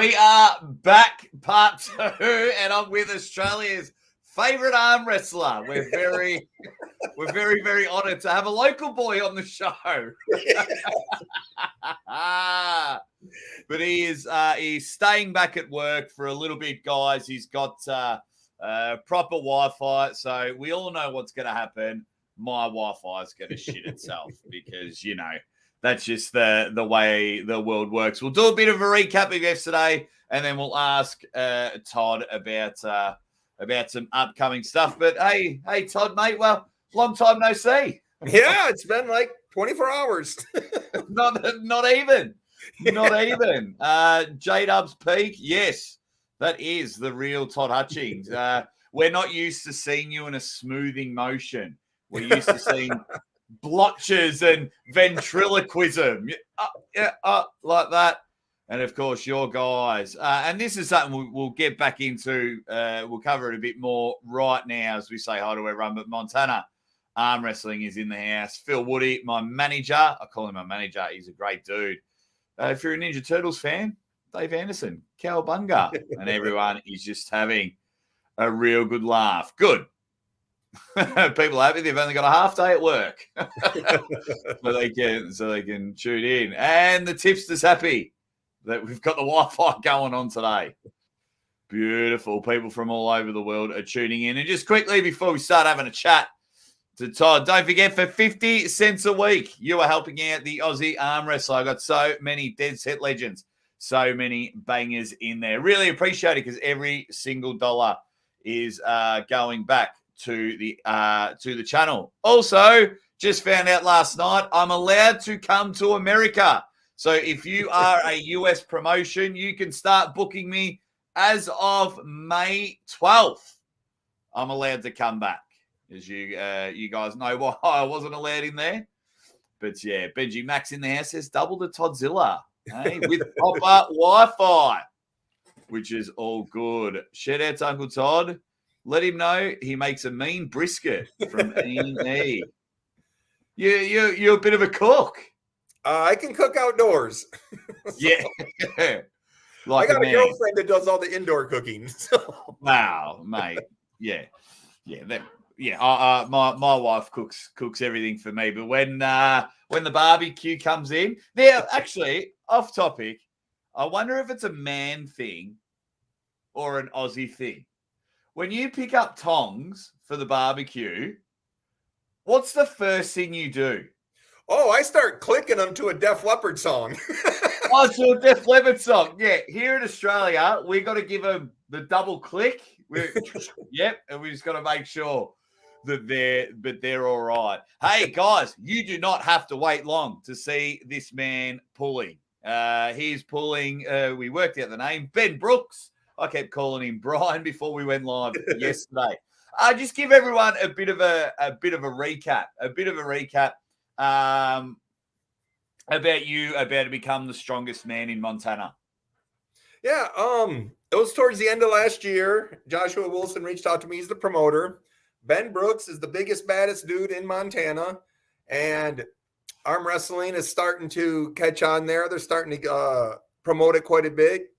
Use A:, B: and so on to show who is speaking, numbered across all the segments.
A: We are back, part 2, and I'm with Australia's favourite arm wrestler. We're very, very honoured to have a local boy on the show. But he's staying back at work for a little bit, guys. He's got proper Wi-Fi, so we all know what's going to happen. My Wi-Fi is going to shit itself because, you know, that's just the way the world works. We'll do a bit of a recap of yesterday, and then we'll ask Todd about some upcoming stuff. But hey, Todd, mate. Well, long time no see.
B: Yeah, it's been like 24 hours.
A: not even. J-Dub's peak. Yes, that is the real Todd Hutchings. We're not used to seeing you in a smoothing motion. We're used to seeing blotches and ventriloquism, like that. And of course, your guys. And this is something we'll get back into. We'll cover it a bit more right now as we say hi to everyone. But Montana Arm Wrestling is in the house. Phil Woody, my manager. I call him my manager. He's a great dude. If you're a Ninja Turtles fan, Dave Anderson, Cowabunga. And everyone is just having a real good laugh. Good. People are happy they've only got a half day at work. so they can tune in. And the tipster's happy that we've got the Wi-Fi going on today. Beautiful. People from all over the world are tuning in. And just quickly before we start having a chat to Todd, don't forget, for 50 cents a week, you are helping out the Aussie arm wrestler. I got so many dead set legends, so many bangers in there. Really appreciate it because every single dollar is going back to the channel. Also, just found out last night, I'm allowed to come to America. So if you are a US promotion, you can start booking me as of May 12th. I'm allowed to come back. As you guys know why I wasn't allowed in there. But yeah, Benji Max in the house says double the Toddzilla, hey, with proper Wi-Fi, which is all good. Shout out to Uncle Todd. Let him know he makes a mean brisket from E&E. You're a bit of a cook.
B: I can cook outdoors.
A: Yeah.
B: Like I got a girlfriend that does all the indoor cooking. So.
A: Wow, mate. Yeah. My wife cooks everything for me. But when the barbecue comes in, now actually off topic, I wonder if it's a man thing or an Aussie thing. When you pick up tongs for the barbecue, what's the first thing you do?
B: Oh, I start clicking them to a Def Leppard song.
A: Oh, to a Def Leppard song. Yeah, here in Australia, we got to give them the double click. Yep, and we just got to make sure that they're all right. Hey, guys, you do not have to wait long to see this man pulling. He's pulling, we worked out the name, Ben Brooks. I kept calling him Braun before we went live yesterday. Just give everyone a bit of a recap about you about to become the strongest man in Montana.
B: Yeah, it was towards the end of last year. Joshua Wilson reached out to me. He's the promoter. Ben Brooks is the biggest, baddest dude in Montana, and arm wrestling is starting to catch on there. They're starting to promote it quite a bit.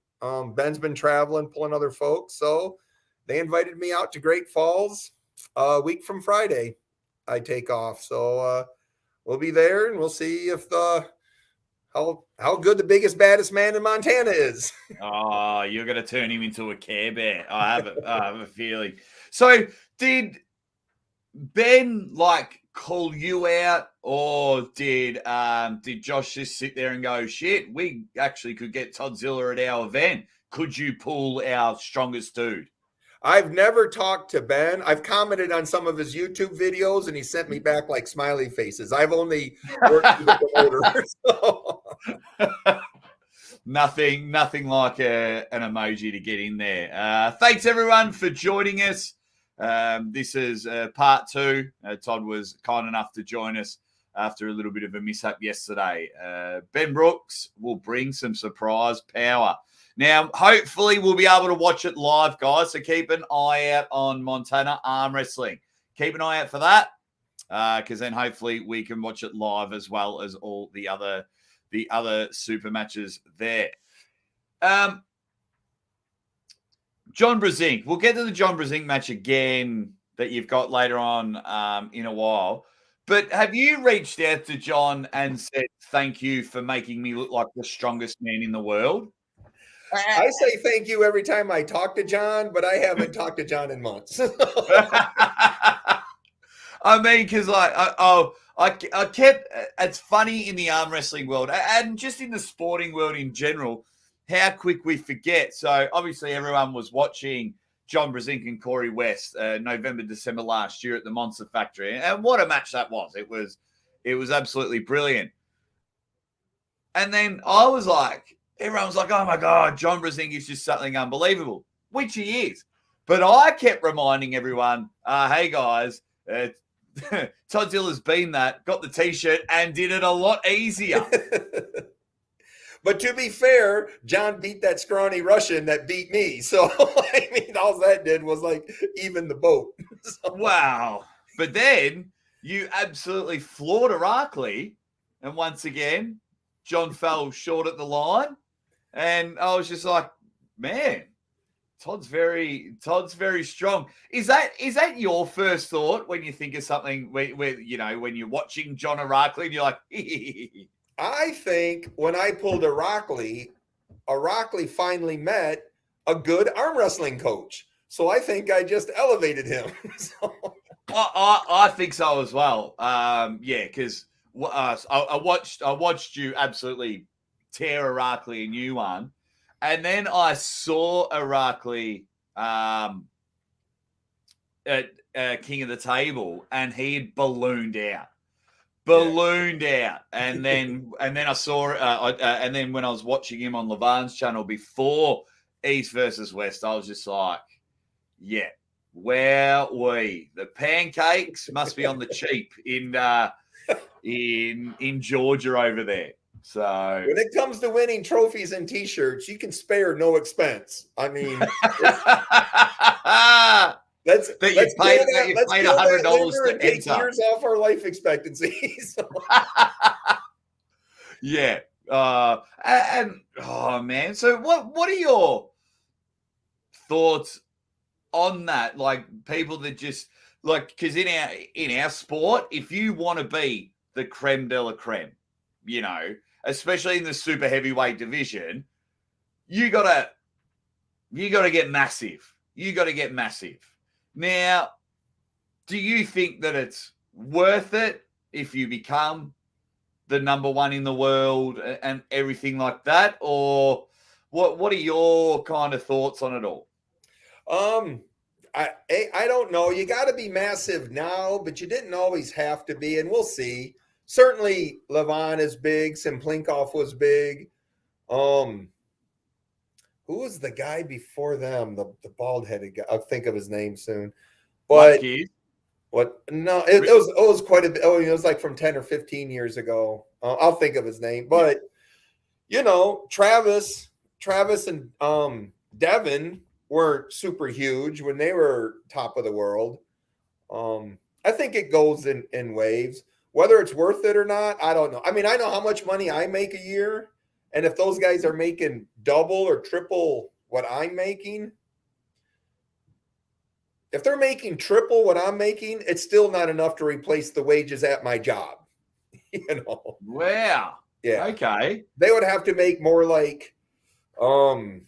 B: Ben's been traveling, pulling other folks. So they invited me out to Great Falls a week from Friday. I take off. So we'll be there and we'll see if how good the biggest, baddest man in Montana is.
A: Oh, you're going to turn him into a Care Bear. I have a feeling. So did Ben call you out, or did Josh just sit there and go, shit, we actually could get Toddzilla at our event? Could you pull our strongest dude?
B: I've never talked to Ben. I've commented on some of his YouTube videos, and he sent me back like smiley faces. I've only worked with the promoter. So.
A: Nothing like an emoji to get in there. Thanks, everyone, for joining us. This is part 2. Todd was kind enough to join us after a little bit of a mishap yesterday. Ben Brooks will bring some surprise power. Now, hopefully we'll be able to watch it live, guys, so keep an eye out on Montana Arm Wrestling. Keep an eye out for that, because then hopefully we can watch it live as well as all the other super matches there. John Brzenk. We'll get to the John Brzenk match again that you've got later on in a while. But have you reached out to John and said, thank you for making me look like the strongest man in the world?
B: I say thank you every time I talk to John, but I haven't talked to John in months.
A: I mean, because I kept, it's funny in the arm wrestling world and just in the sporting world in general, how quick we forget. So obviously everyone was watching John Brzenk and Corey West November, December last year at the Monster Factory. And what a match that was. It was absolutely brilliant. And then I was like, everyone was like, oh my God, John Brzenk is just something unbelievable, which he is. But I kept reminding everyone, hey guys, Todzilla's been that, got the t-shirt and did it a lot easier.
B: But to be fair, John beat that scrawny Russian that beat me. So, I mean, all that did was like even the boat. So.
A: Wow. But then you absolutely floored Irakli. And once again, John fell short at the line. And I was just like, man, Todd's very strong. Is that your first thought when you think of something where you know, when you're watching John Irakli and you're like,
B: I think when I pulled Irakli finally met a good arm wrestling coach. So I think I just elevated him. So.
A: I think so as well. Yeah, because I watched you absolutely tear Irakli a new one, and then I saw Irakli at King of the Table, and he had ballooned out. And then I saw and then when I was watching him on Lavon's channel before East versus West, I was just like, yeah, where we the pancakes must be on the cheap in Georgia over there. So
B: when it comes to winning trophies and t-shirts, you can spare no expense. I mean, let's paid
A: $100 to
B: take years off our life expectancy. So.
A: Yeah. And oh man. So what are your thoughts on that? Like people that just like, because in our sport, if you want to be the creme de la creme, you know, especially in the super heavyweight division, you gotta get massive. You got to get massive. Now, do you think that it's worth it if you become the number one in the world and everything like that? Or what are your kind of thoughts on it all?
B: I don't know. You got to be massive now, but you didn't always have to be, and we'll see. Certainly, Lavon is big. Simplinkov was big. Who was the guy before them? The bald-headed guy. I'll think of his name soon. But what? No, it was quite a bit. Oh, it was like from 10 or 15 years ago. I'll think of his name. But you know, Travis and Devin weren't super huge when they were top of the world. I think it goes in waves. Whether it's worth it or not, I don't know. I mean, I know how much money I make a year. And if those guys are making double or triple what I'm making, if they're making triple what I'm making, it's still not enough to replace the wages at my job. You know?
A: Wow.
B: Yeah.
A: Okay.
B: They would have to make more like 8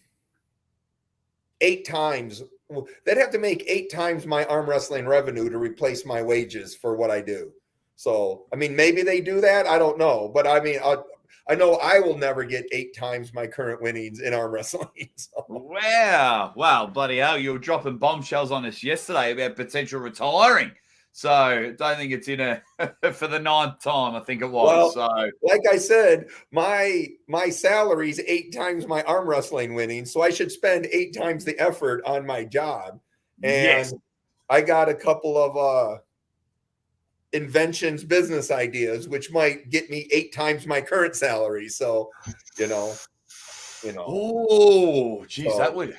B: times. They'd have to make 8 times my arm wrestling revenue to replace my wages for what I do. So, I mean, maybe they do that. I don't know. But I mean, I know I will never get 8 times my current winnings in arm wrestling. So.
A: Wow. Bloody hell. You were dropping bombshells on us yesterday about potential retiring. So I don't think it's in for the 9th time, I think it was.
B: Well,
A: so
B: like I said, my salary's 8 times my arm wrestling winnings. So I should spend 8 times the effort on my job. And yes. I got a couple of inventions, business ideas, which might get me 8 times my current salary. So, you know.
A: Oh, geez, so, that would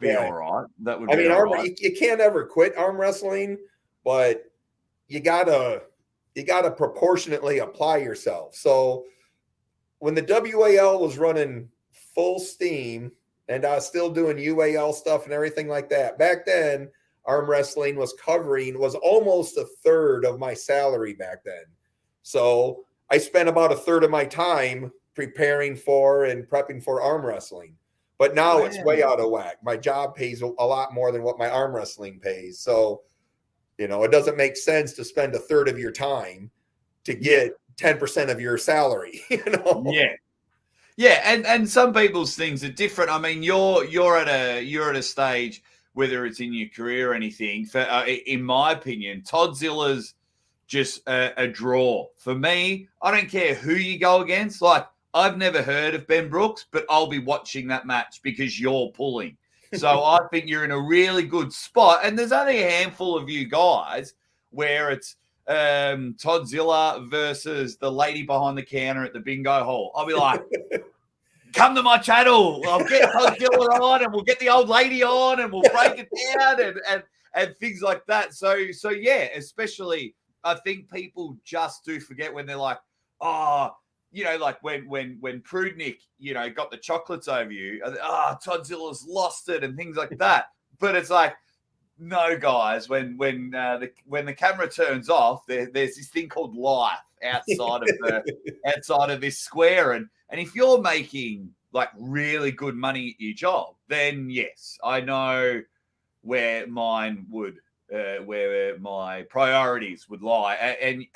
A: be all right. That would be. I mean,
B: right. you can't ever quit arm wrestling, but you gotta proportionately apply yourself. So when the WAL was running full steam and I was still doing UAL stuff and everything like that. Back then, arm wrestling was almost a third of my salary back then. So I spent about a third of my time preparing for and prepping for arm wrestling. But now it's way out of whack. My job pays a lot more than what my arm wrestling pays. So, it doesn't make sense to spend a third of your time to get 10% of your salary,
A: Yeah, and some people's things are different. I mean, you're at a stage, whether it's in your career or anything. For in my opinion, Todzilla's just a draw for me. I don't care who you go against. Like, I've never heard of Ben Brooks, but I'll be watching that match because you're pulling. So I think you're in a really good spot. And there's only a handful of you guys where it's Toddzilla versus the lady behind the counter at the bingo hall. I'll be like, come to my channel. I'll get Toddzilla on, and we'll get the old lady on, and we'll break it down and things like that. So yeah, especially I think people just do forget when they're like, oh, like when Prudnick, got the chocolates over you, Todzilla's lost it and things like that. But it's like, no, guys, when the camera turns off, there's this thing called life outside of this square, and if you're making like really good money at your job, then yes, I know where my priorities would lie, and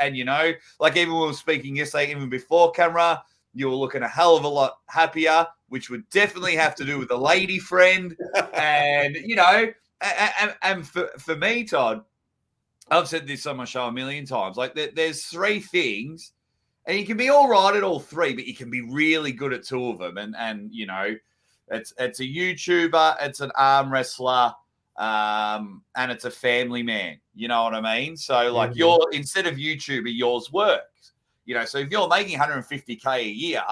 A: like even when we were speaking yesterday, even before camera, you were looking a hell of a lot happier, which would definitely have to do with a lady friend, and And for me, Todd, I've said this on my show a million times. Like, there's three things, and you can be all right at all three, but you can be really good at two of them. And it's a YouTuber, it's an arm wrestler, and it's a family man. You know what I mean? So, like, instead of YouTuber, yours works. So if you're making 150K a year,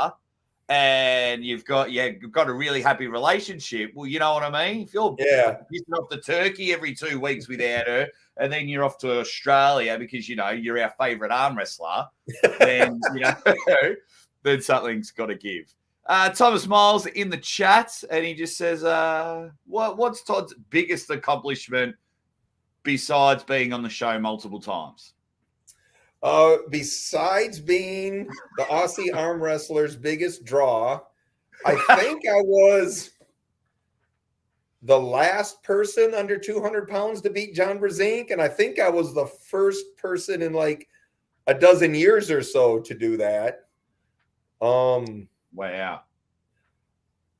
A: and you've got a really happy relationship, well, you know what I mean? If you're getting off to Turkey every 2 weeks without her, and then you're off to Australia because you're our favorite arm wrestler, then then something's got to give. Thomas Miles in the chat, and he just says, what's Todd's biggest accomplishment besides being on the show multiple times?
B: Besides being the Aussie arm wrestler's biggest draw, I think I was the last person under 200 pounds to beat John Brzezinski, and I think I was the first person in like a dozen years or so to do that.
A: Wow.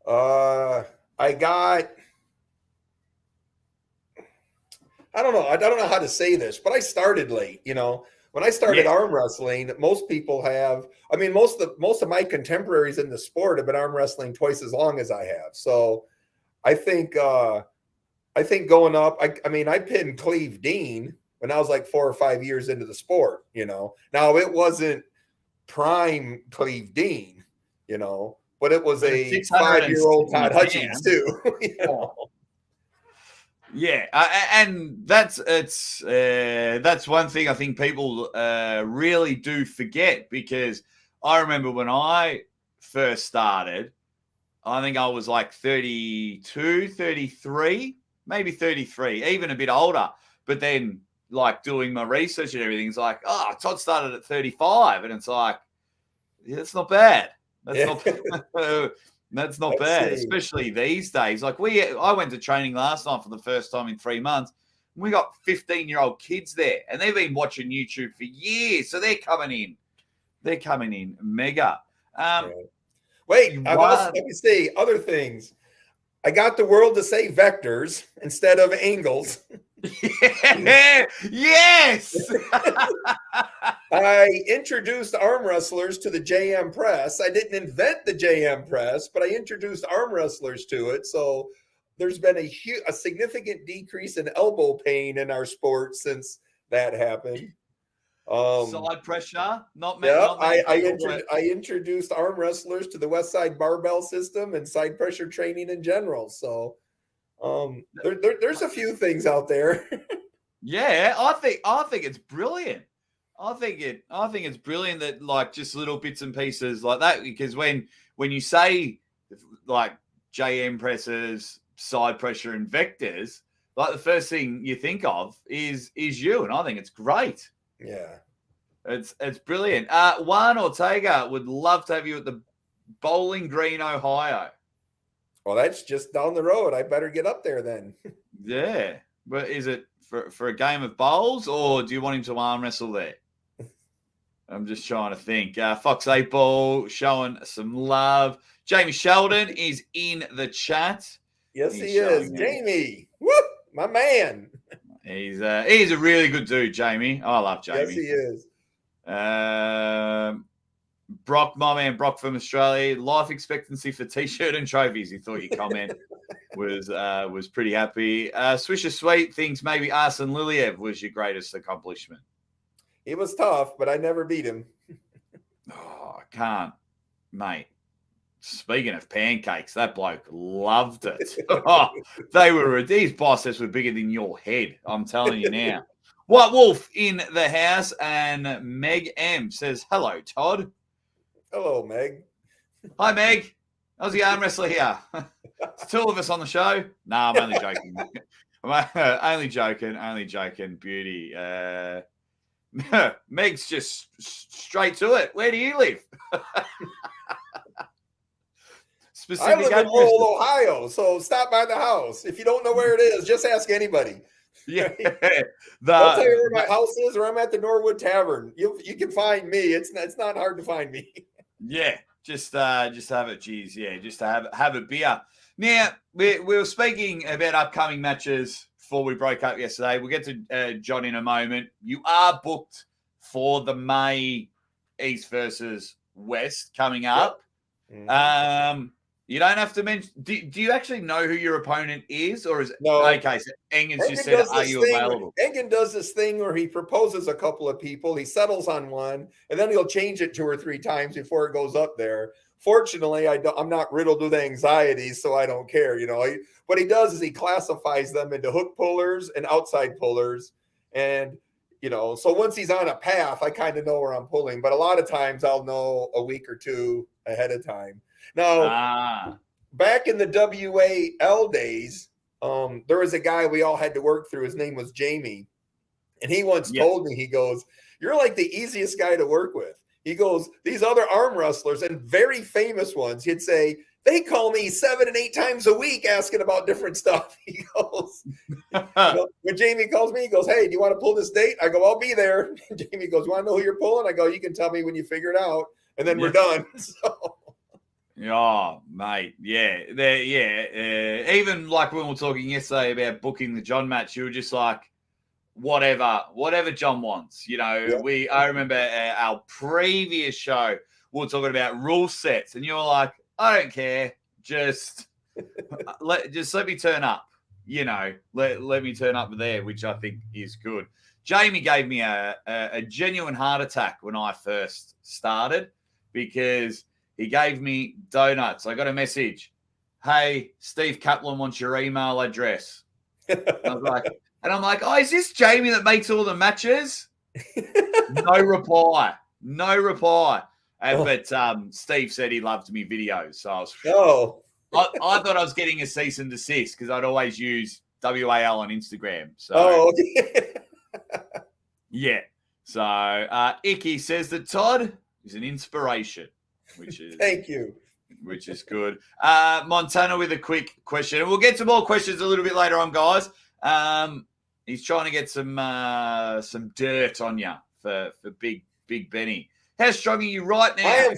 B: I don't know how to say this, but I started late, When I started arm wrestling, most people most of my contemporaries in the sport have been arm wrestling twice as long as I have. So I think going up, I pinned Cleve Dean when I was like 4 or 5 years into the sport, Now it wasn't prime Cleve Dean, but it was a 5-year-old Todd Hutchings too.
A: Yeah, and that's one thing I think people really do forget, because I remember when I first started, I think I was like 32, 33, maybe 33, even a bit older. But then, like, doing my research and everything, it's like, Todd started at 35, and it's like, that's not bad. That's not bad, especially these days. Like, I went to training last night for the first time in 3 months. And we got 15-year-old kids there, and they've been watching YouTube for years. So they're coming in. They're coming in mega.
B: Wait, let me say other things. I got the world to say vectors instead of angles.
A: Yeah. Yes.
B: I introduced arm wrestlers to the JM press. I didn't invent the JM press, but I introduced arm wrestlers to it. So there's been a significant decrease in elbow pain in our sport since that happened.
A: Side pressure,
B: I introduced arm wrestlers to the West Side barbell system and side pressure training in general. So there's a few things out there.
A: Yeah, I think it's brilliant. I think it's brilliant that, like, just little bits and pieces like that, because when you say, like, JM presses, side pressure, and vectors, like the first thing you think of is you, and I think it's great.
B: Yeah.
A: It's brilliant. Juan Ortega would love to have you at the Bowling Green, Ohio.
B: Well, that's just down the road. I better get up there then.
A: Yeah. But is it for a game of bowls, or do you want him to arm wrestle there? I'm just trying to think. Fox 8 Ball showing some love. Jamie Sheldon is in the chat.
B: Yes, he is. Jamie. Woo! My man.
A: He's a really good dude, Jamie. I love Jamie.
B: Yes, he is.
A: Brock, my man, Brock from Australia. Life expectancy for T-shirt and trophies. He thought your comment was pretty happy. Swisher Sweet thinks maybe Arsene Liliev was your greatest accomplishment.
B: He was tough, but I never beat him.
A: Oh, I can't, mate. Speaking of pancakes, that bloke loved it. Oh, these biceps were bigger than your head. I'm telling you now. White Wolf in the house, and Meg M says, hello, Todd.
B: Hello, Meg.
A: Hi, Meg. How's the arm wrestler here? It's two of us on the show. No, I'm only joking. Only joking. Beauty. Meg's just straight to it. Where do you live?
B: I live in Lowell, Ohio, so stop by the house. If you don't know where it is, just ask anybody.
A: Yeah,
B: I'll tell you where my house is, or I'm at the Norwood Tavern. You can find me. It's not hard to find me.
A: Yeah, just have it. Geez, yeah, just to have a beer. Now we were speaking about upcoming matches before we broke up yesterday. We'll get to John in a moment. You are booked for the May East versus West coming up. Yep. Mm-hmm. You don't have to mention. Do you actually know who your opponent is, or is it
B: no?
A: Okay, so Engen's just said, "Are you available?"
B: Engen does this thing where he proposes a couple of people, he settles on one, and then he'll change it 2 or 3 times before it goes up there. Fortunately, I'm not riddled with anxiety, so I don't care. What he does is he classifies them into hook pullers and outside pullers, and so once he's on a path, I kind of know where I'm pulling. But a lot of times, I'll know a week or 2 ahead of time. Now, back in the WAL days, there was a guy we all had to work through. His name was Jamie. And he once told me, he goes, you're like the easiest guy to work with. He goes, these other arm wrestlers and very famous ones, he'd say, they call me 7 and 8 times a week asking about different stuff. He goes, when Jamie calls me, he goes, hey, do you want to pull this date? I go, I'll be there. Jamie goes, want to know who you're pulling? I go, you can tell me when you figure it out. And then we're done. So.
A: Oh, mate, yeah. Even like when we were talking yesterday about booking the John match, you were just like, whatever John wants. I remember our previous show, we were talking about rule sets, and you were like, I don't care, just let me turn up. Let me turn up there, which I think is good. Jamie gave me a genuine heart attack when I first started because he gave me donuts. I got a message. Hey, Steve Kaplan wants your email address. I'm like, oh, is this Jamie that makes all the matches? No reply. But Steve said he loved me videos. So I thought I was getting a cease and desist because I'd always use WAL on Instagram. So, yeah. So Icky says that Todd is an inspiration.
B: Thank you.
A: Which is good. Montana with a quick question. And we'll get to more questions a little bit later on, guys. He's trying to get some dirt on you for Big Benny. How strong are you right now?
B: I am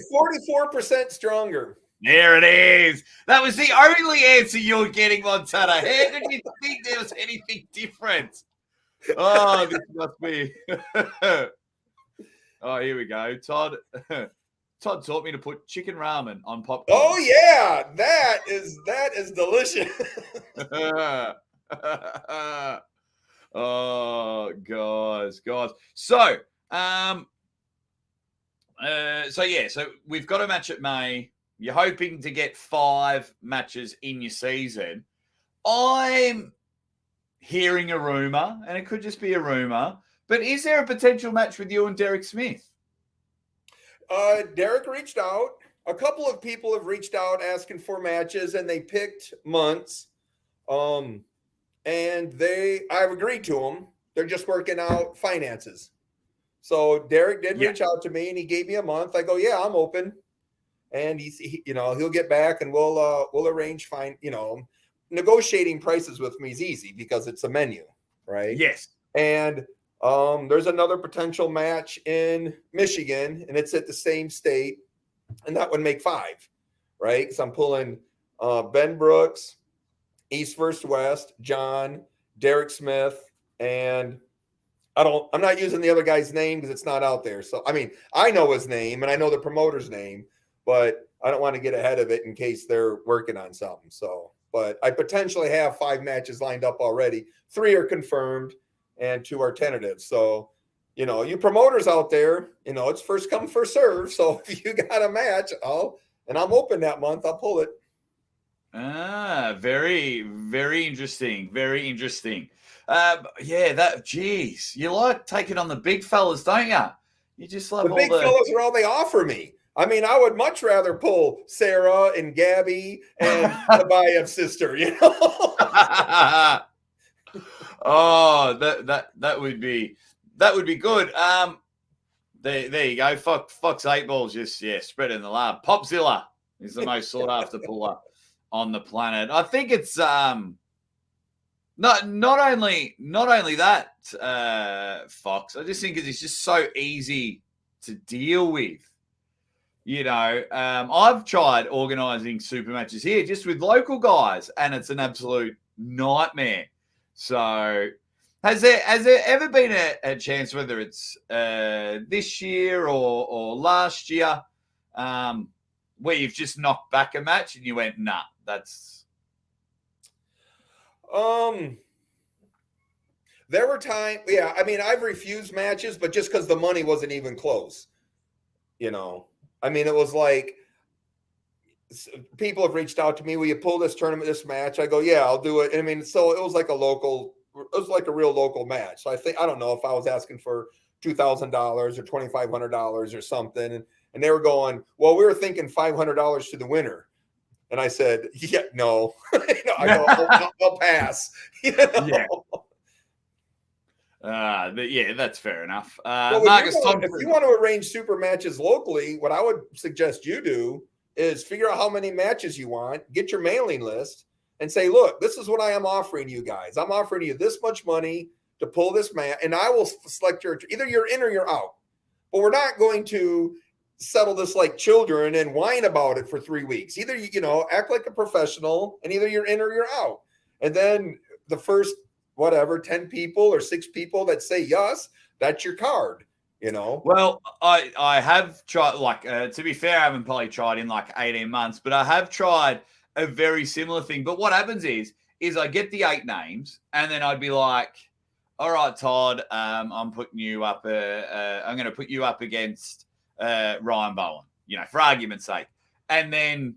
B: 44% stronger.
A: There it is. That was the only answer you're getting, Montana. How did you think there was anything different? Oh, this must be. Oh, here we go. Todd taught me to put chicken ramen on popcorn.
B: Oh yeah, that is delicious.
A: Oh, guys. So, so we've got a match at May. You're hoping to get 5 matches in your season. I'm hearing a rumor, and it could just be a rumor, but is there a potential match with you and Derek Smith?
B: Derek reached out. A couple of people have reached out asking for matches, and they picked months. And I've agreed to them. They're just working out finances. So Derek did reach out to me, and he gave me a month. I go, yeah, I'm open. And he'll get back, and we'll arrange negotiating prices with me is easy because it's a menu, right?
A: Yes.
B: And there's another potential match in Michigan, and it's at the same state, and that would make 5, right? Because I'm pulling Ben Brooks, East versus West, John, Derek Smith, and I'm not using the other guy's name because it's not out there. So, I mean, I know his name and I know the promoter's name, but I don't want to get ahead of it in case they're working on something. So, but I potentially have 5 matches lined up already. 3 are confirmed and 2 are tentative. So, you promoters out there, it's first come, first serve. So if you got a match, and I'm open that month, I'll pull it.
A: Very, very interesting. Very interesting. Geez, you like taking on the big fellas, don't you? You just love
B: the big fellas are all they offer me. I mean, I would much rather pull Sarah and Gabby and Tobias' sister,
A: Oh, that would be good. There you go. Fox 8 Ball's just spread in the lab. Toddzilla is the most sought after puller on the planet. I think it's not only that, Fox. I just think it's just so easy to deal with. I've tried organising super matches here just with local guys, and it's an absolute nightmare. So, has there ever been a chance, whether it's this year or last year, where you've just knocked back a match and you went, nah, that's...
B: There were times, I mean, I've refused matches, but just because the money wasn't even close, I mean, it was like people have reached out to me. Will you pull this tournament, this match? I go, yeah, I'll do it. I mean, so it was like a real local match. So I don't know if I was asking for $2,000 or $2,500 or something. And they were going, well, we were thinking $500 to the winner. And I said, yeah, no. I go, I'll pass.
A: Yeah. That's fair enough.
B: Marcus, if you want to arrange super matches locally, what I would suggest you do is figure out how many matches you want, get your mailing list, and say, look, this is what I am offering you guys. I'm offering you this much money to pull this match, and I will select either you're in or you're out. But we're not going to settle this like children and whine about it for 3 weeks. Either act like a professional, and either you're in or you're out. And then the first 10 people or 6 people that say yes, that's your card,
A: Well, I have tried, to be fair, I haven't probably tried in like 18 months, but I have tried a very similar thing. But what happens is I get the 8 names, and then I'd be like, all right, Todd, I'm putting you up. I'm going to put you up against Ryan Bowen, for argument's sake. And then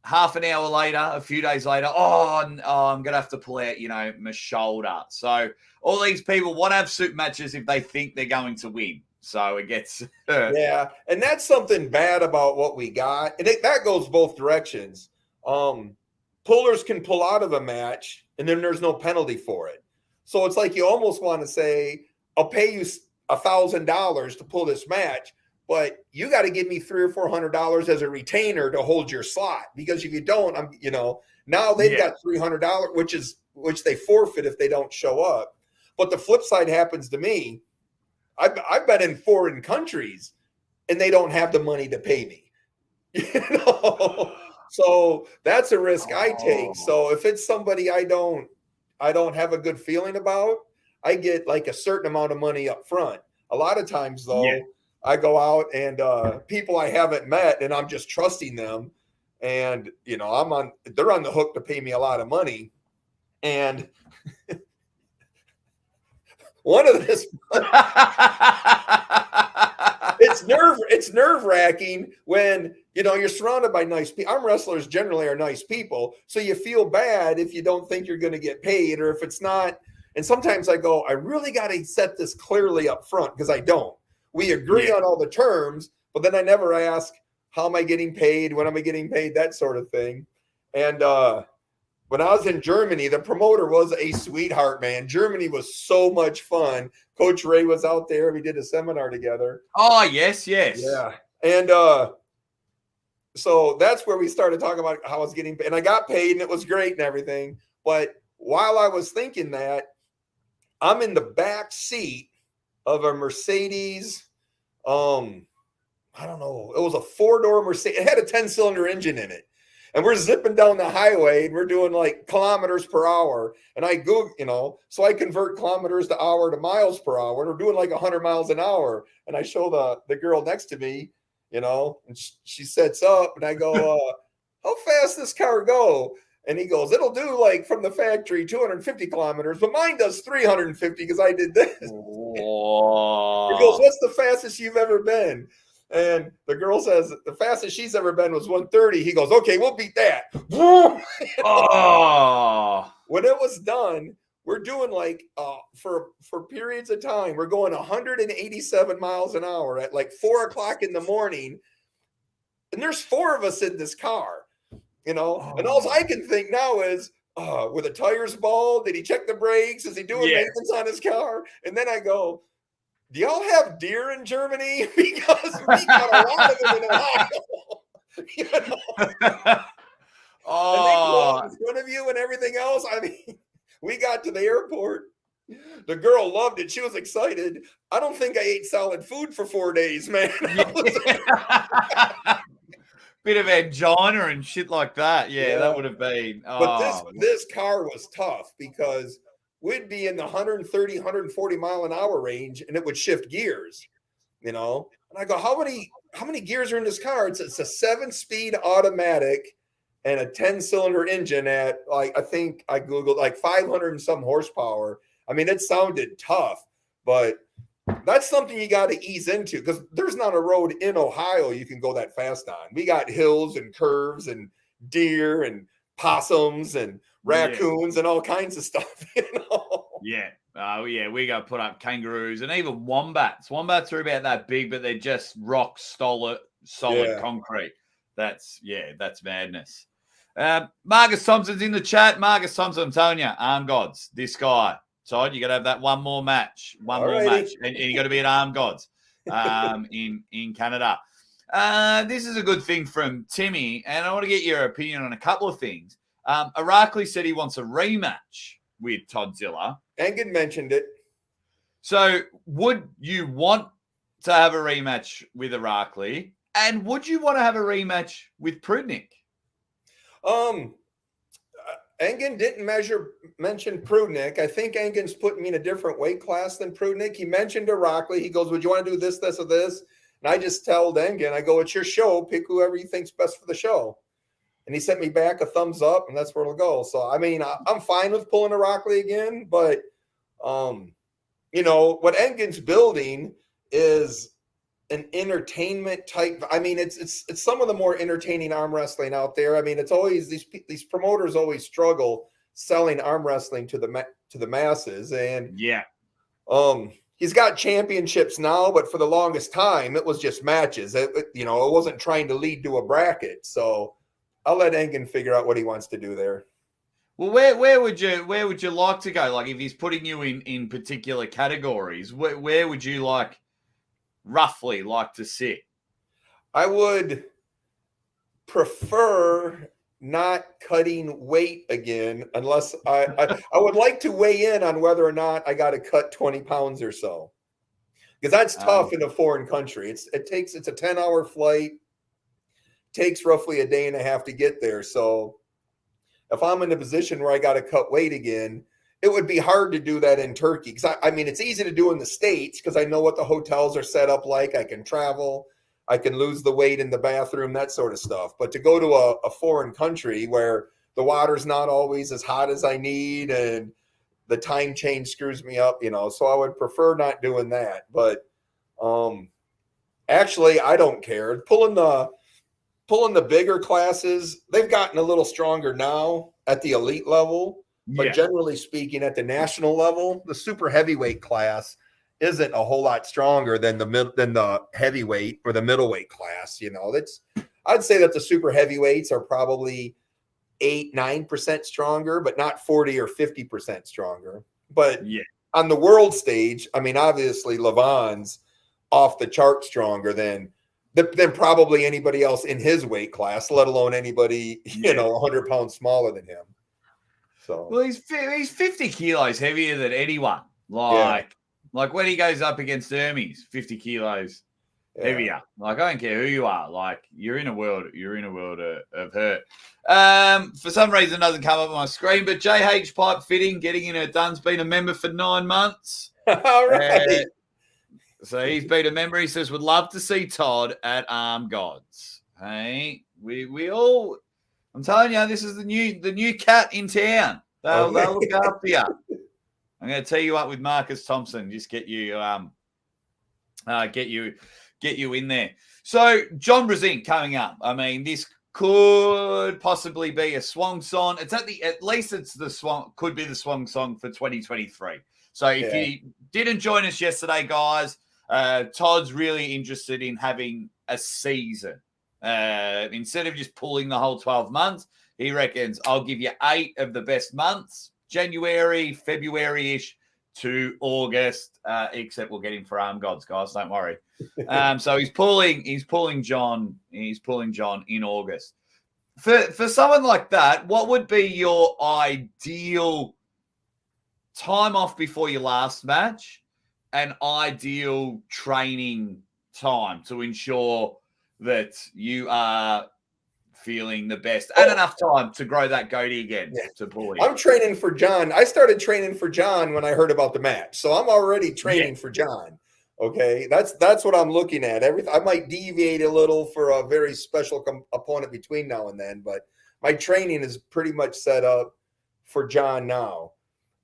A: half an hour later, a few days later, I'm going to have to pull out, my shoulder. So all these people want to have super matches if they think they're going to win. So it gets...
B: Yeah, and that's something bad about what we got. And that goes both directions. Pullers can pull out of a match, and then there's no penalty for it. So it's like you almost want to say, I'll pay you $1,000 to pull this match, but you got to give me $300 or $400 as a retainer to hold your slot, because if you don't, now they've got $300, which they forfeit if they don't show up. But the flip side happens to me. I've been in foreign countries, and they don't have the money to pay me. So that's a risk I take. So if it's somebody I don't have a good feeling about, I get like a certain amount of money up front. A lot of times though, I go out and people I haven't met, and I'm just trusting them, and they're on the hook to pay me a lot of money. And one of this, it's nerve wracking when you're surrounded by nice people. Arm wrestlers generally are nice people, so you feel bad if you don't think you're going to get paid, or if it's not. And sometimes I go, I really got to set this clearly up front, because I don't. We agree on all the terms, but then I never ask, how am I getting paid? When am I getting paid? That sort of thing. And when I was in Germany, the promoter was a sweetheart, man. Germany was so much fun. Coach Ray was out there. We did a seminar together.
A: Oh, yes.
B: Yeah. And so that's where we started talking about how I was getting paid. And I got paid and it was great and everything. But while I was thinking that, I'm in the back seat of a Mercedes. I don't know. It was a 4-door Mercedes. It had a 10-cylinder engine in it. And we're zipping down the highway and we're doing like kilometers per hour. And I go, so I convert kilometers to hour to miles per hour. And we're doing like 100 miles an hour. And I show the girl next to me, and she sets up and I go, how fast this car go? And he goes, it'll do like from the factory 250 kilometers, but mine does 350 because I did this.
A: Whoa.
B: He goes, what's the fastest you've ever been? And the girl says the fastest she's ever been was 130. He goes, okay, we'll beat that.
A: Oh.
B: When it was done, we're doing like for periods of time, we're going 187 miles an hour at like 4 o'clock in the morning. And there's 4 of us in this car, and all I can think now is, were the tires bald? Did he check the brakes? Is he doing maintenance on his car? And then I go, do y'all have deer in Germany? Because we got a lot of them in Ohio.
A: Oh.
B: And they go out in front of you and everything else. I mean, we got to the airport. The girl loved it. She was excited. I don't think I ate solid food for 4 days, man.
A: Bit of angina and shit like that. Yeah, that would have been.
B: But this car was tough because we'd be in the 130, 140 mile an hour range and it would shift gears, And I go, how many gears are in this car? It's a 7-speed automatic and a 10-cylinder engine at like, I think I Googled like 500 and some horsepower. I mean, it sounded tough, but that's something you got to ease into because there's not a road in Ohio you can go that fast on. We got hills and curves and deer and possums and raccoons and all kinds of stuff,
A: Yeah. We got to put up kangaroos and even wombats. Wombats are about that big, but they're just rock solid concrete. That's madness. Marcus Thompson's in the chat. Marcus Thompson, I'm telling you, arm gods, this guy. Todd, you got to have that one more match, and you got to be at Arm Gods in Canada. This is a good thing from Timmy, and I want to get your opinion on a couple of things. Irakli said he wants a rematch with Toddzilla.
B: Engen mentioned it.
A: So would you want to have a rematch with Irakli, and would you want to have a rematch with Prudnik?
B: Engen didn't mention Prudnik. I think Engen's putting me in a different weight class than Prudnik. He mentioned Irakli. He goes, would you want to do this, this, or this? And I just told Engen, I go, it's your show. Pick whoever you think's best for the show. And he sent me back a thumbs up, and that's where it'll go. So, I mean, I'm fine with pulling Irakli again, but, what Engen's building is an entertainment type. I mean, it's some of the more entertaining arm wrestling out there. I mean, it's always these promoters always struggle selling arm wrestling to the masses. And he's got championships now, but for the longest time, it was just matches. It wasn't trying to lead to a bracket. So I'll let Engen figure out what he wants to do there.
A: Well, where would you like to go? Like if he's putting you in particular categories, where would you roughly like to sit?
B: I would prefer not cutting weight again, unless I would like to weigh in on whether or not I got to cut 20 pounds or so, because that's tough in a foreign country. It's a 10-hour flight, takes roughly a day and a half to get there. So if I'm in a position where I got to cut weight again, it would be hard to do that in Turkey. Because I mean, it's easy to do in the States because I know what the hotels are set up like. I can travel. I can lose the weight in the bathroom, that sort of stuff. But to go to a foreign country where the water's not always as hot as I need and the time change screws me up, so I would prefer not doing that. But actually, I don't care. Pulling the bigger classes, they've gotten a little stronger now at the elite level. But generally speaking, at the national level, the super heavyweight class isn't a whole lot stronger than the heavyweight or the middleweight class. I'd say that the super heavyweights are probably 8-9% stronger, but not 40 or 50% stronger. But on the world stage, I mean, obviously Lavon's off the chart stronger than probably anybody else in his weight class, let alone anybody 100 pounds smaller than him. So
A: well, he's 50 kilos heavier than anyone. Like when he goes up against Hermes, 50 kilos heavier. Like, I don't care who you are. Like, you're in a world of hurt. For some reason, it doesn't come up on my screen, but JH Pipe Fitting getting in her done's been a member for 9 months.
B: All right.
A: So he's been a member. He says, would love to see Todd at Arm Gods. Hey, we all, I'm telling you, this is the new cat in town. They'll look after you. I'm going to tee you up with Marcus Thompson. Just get you in there. So John Brzezinski coming up. I mean, this could possibly be a swan song. It's at least it's the swan, could be the swan song for 2023. So if you didn't join us yesterday, guys, Todd's really interested in having a season. Instead of just pulling the whole 12 months, he reckons I'll give you 8 of the best months, January, February-ish to August, except we'll get him for Arm Gods, guys. Don't worry. So he's pulling John in August. For someone like that, what would be your ideal time off before your last match and ideal training time to ensure that you are feeling the best and enough time to grow that goatee again to pull it?
B: I'm training for John. I started training for John when I heard about the match. So I'm already training for John. Okay. That's what I'm looking at. I might deviate a little for a very special opponent between now and then, but my training is pretty much set up for John now.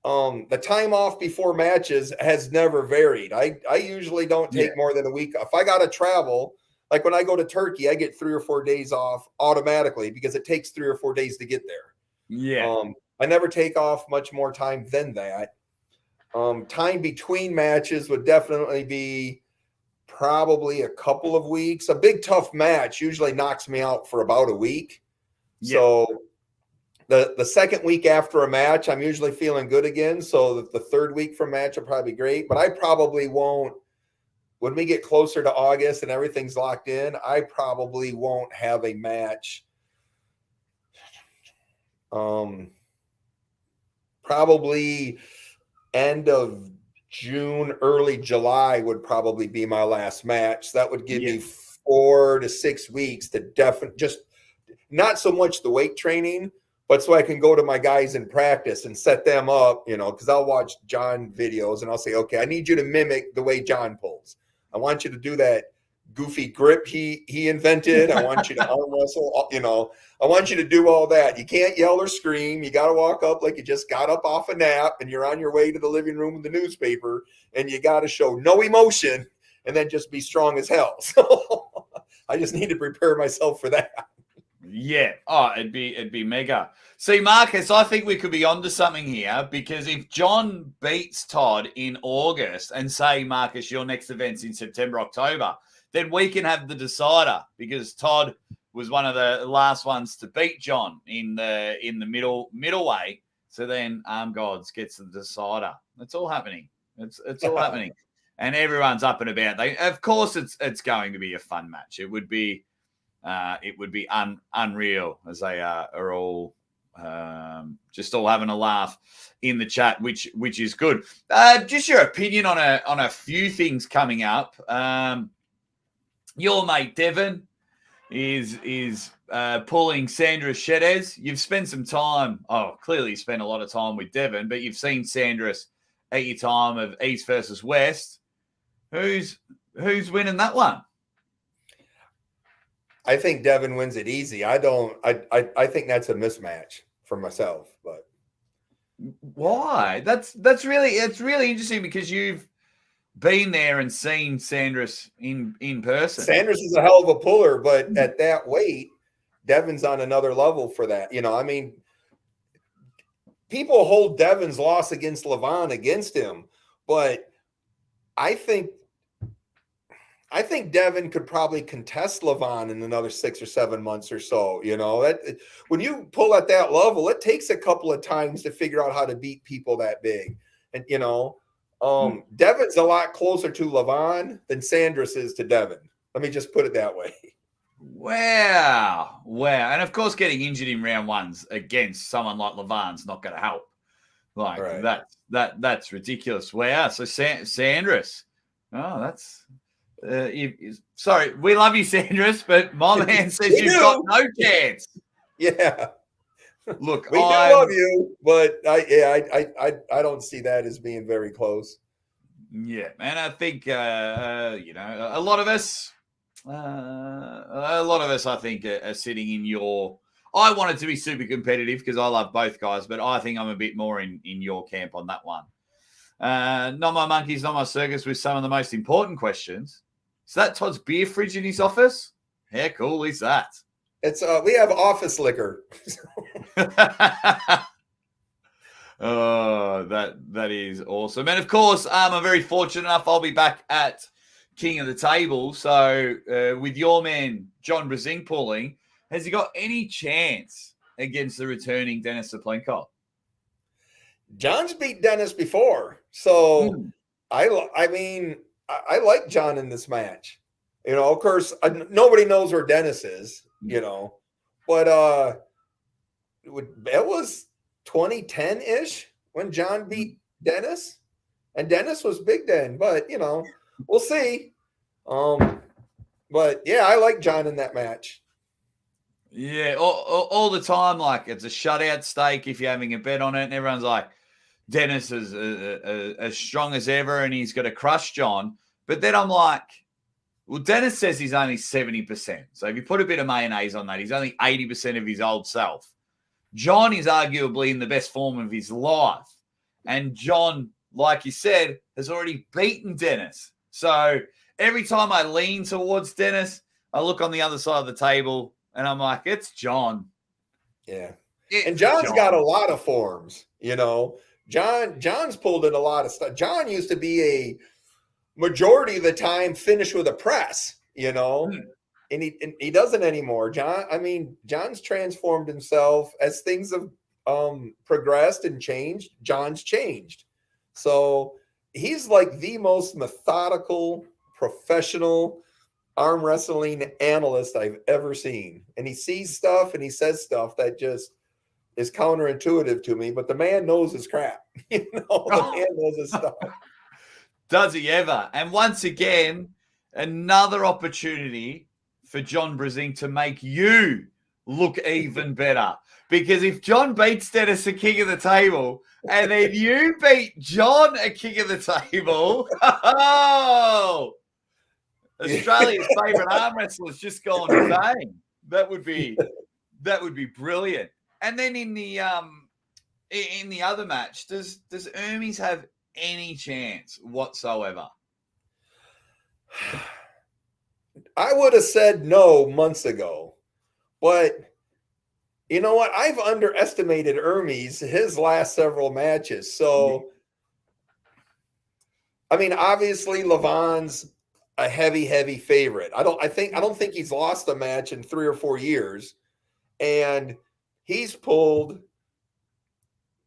B: The time off before matches has never varied. I usually don't take more than a week. If I got to travel, like when I go to Turkey, I get 3 or 4 days off automatically because it takes 3 or 4 days to get there. Yeah. I never take off much more time than that. Time between matches would definitely be probably a couple of weeks. A big tough match usually knocks me out for about a week. Yeah. So the second week after a match, I'm usually feeling good again. So the third week from match will probably be great, but I probably won't. When we get closer to August and everything's locked in, I probably won't have a match. Probably end of June, early July would probably be my last match. That would give me 4 to 6 weeks to just not so much the weight training, but so I can go to my guys in practice and set them up, because I'll watch John videos and I'll say, okay, I need you to mimic the way John pulls. I want you to do that goofy grip he invented. I want you to arm wrestle, I want you to do all that. You can't yell or scream. You got to walk up like you just got up off a nap and you're on your way to the living room with the newspaper, and you got to show no emotion and then just be strong as hell. So I just need to prepare myself for that.
A: Yeah. Oh, it'd be mega. See, Marcus, I think we could be onto something here, because if John beats Todd in August and say, Marcus, your next event's in September, October, then we can have the decider, because Todd was one of the last ones to beat John in the middleweight. So then Arm Gods gets the decider. It's all happening. It's all happening, and everyone's up and about. Of course, it's going to be a fun match. It would be unreal, as they are all just all having a laugh in the chat, which is good. Just your opinion on a few things coming up. Your mate Devon is pulling Sandra Shedez. You've spent some time. Clearly you spent a lot of time with Devon, but you've seen Sandra's at your time of East versus West. Who's winning that one?
B: I think Devon wins it easy. I think that's a mismatch for myself, but
A: why? It's really interesting, because you've been there and seen Sandra's in person.
B: Sandra's is a hell of a puller, but at that weight, Devon's on another level for that. People hold Devon's loss against Lavon against him, but I think Devin could probably contest Lavon in another 6 or 7 months or so. That when you pull at that level, it takes a couple of times to figure out how to beat people that big. And Devin's a lot closer to Lavon than Sanders is to Devin. Let me just put it that way.
A: Wow. And of course, getting injured in round ones against someone like Lavon's not going to help. Like
B: right.
A: That's ridiculous. Wow. So Sanders. Oh, that's. Sorry, we love you, Sanders, but my man says you've got no chance.
B: Yeah.
A: Look,
B: we do love you, but I don't see that as being very close.
A: Yeah, man. I think a lot of us, I think, are sitting in your. I want it to be super competitive because I love both guys, but I think I'm a bit more in your camp on that one. Not my monkeys, not my circus, with some of the most important questions. Is that Todd's beer fridge in his office? How cool is that?
B: It's we have office liquor.
A: Oh, that is awesome. And of course, I'm very fortunate enough. I'll be back at King of the Table. So with your man John Brezing pulling, has he got any chance against the returning Dennis Saplenko?
B: John's beat Dennis before, so I like John in this match. Of course, nobody knows where Dennis is. But it was 2010-ish when John beat Dennis, and Dennis was big then. But we'll see. But yeah, I like John in that match.
A: Yeah, all the time, like it's a shutout stake if you're having a bet on it, and everyone's like, Dennis is as strong as ever, and he's got to crush John. But then I'm like, well, Dennis says he's only 70%. So if you put a bit of mayonnaise on that, he's only 80% of his old self. John is arguably in the best form of his life. And John, like you said, has already beaten Dennis. So every time I lean towards Dennis, I look on the other side of the table and I'm like, it's John.
B: Yeah. And John's got a lot of forms, John's pulled in a lot of stuff. John used to be a majority of the time finish with a press, and he doesn't anymore. John's transformed himself as things have progressed and changed. John's changed. So he's like the most methodical, professional arm wrestling analyst I've ever seen. And he sees stuff and he says stuff that just is counterintuitive to me, but the man knows his crap. The man knows his stuff.
A: Does he ever? And once again, another opportunity for John Brezing to make you look even better. Because if John beats Dennis at King of the Table, and then you beat John at King of the Table, Australia's favourite arm wrestler's just gone bang. That would be brilliant. And then in the other match, does Hermes have any chance whatsoever?
B: I would have said no months ago, but you know what? I've underestimated Hermes his last several matches. So, obviously Lavon's a heavy favorite. I don't think he's lost a match in 3 or 4 years, and he's pulled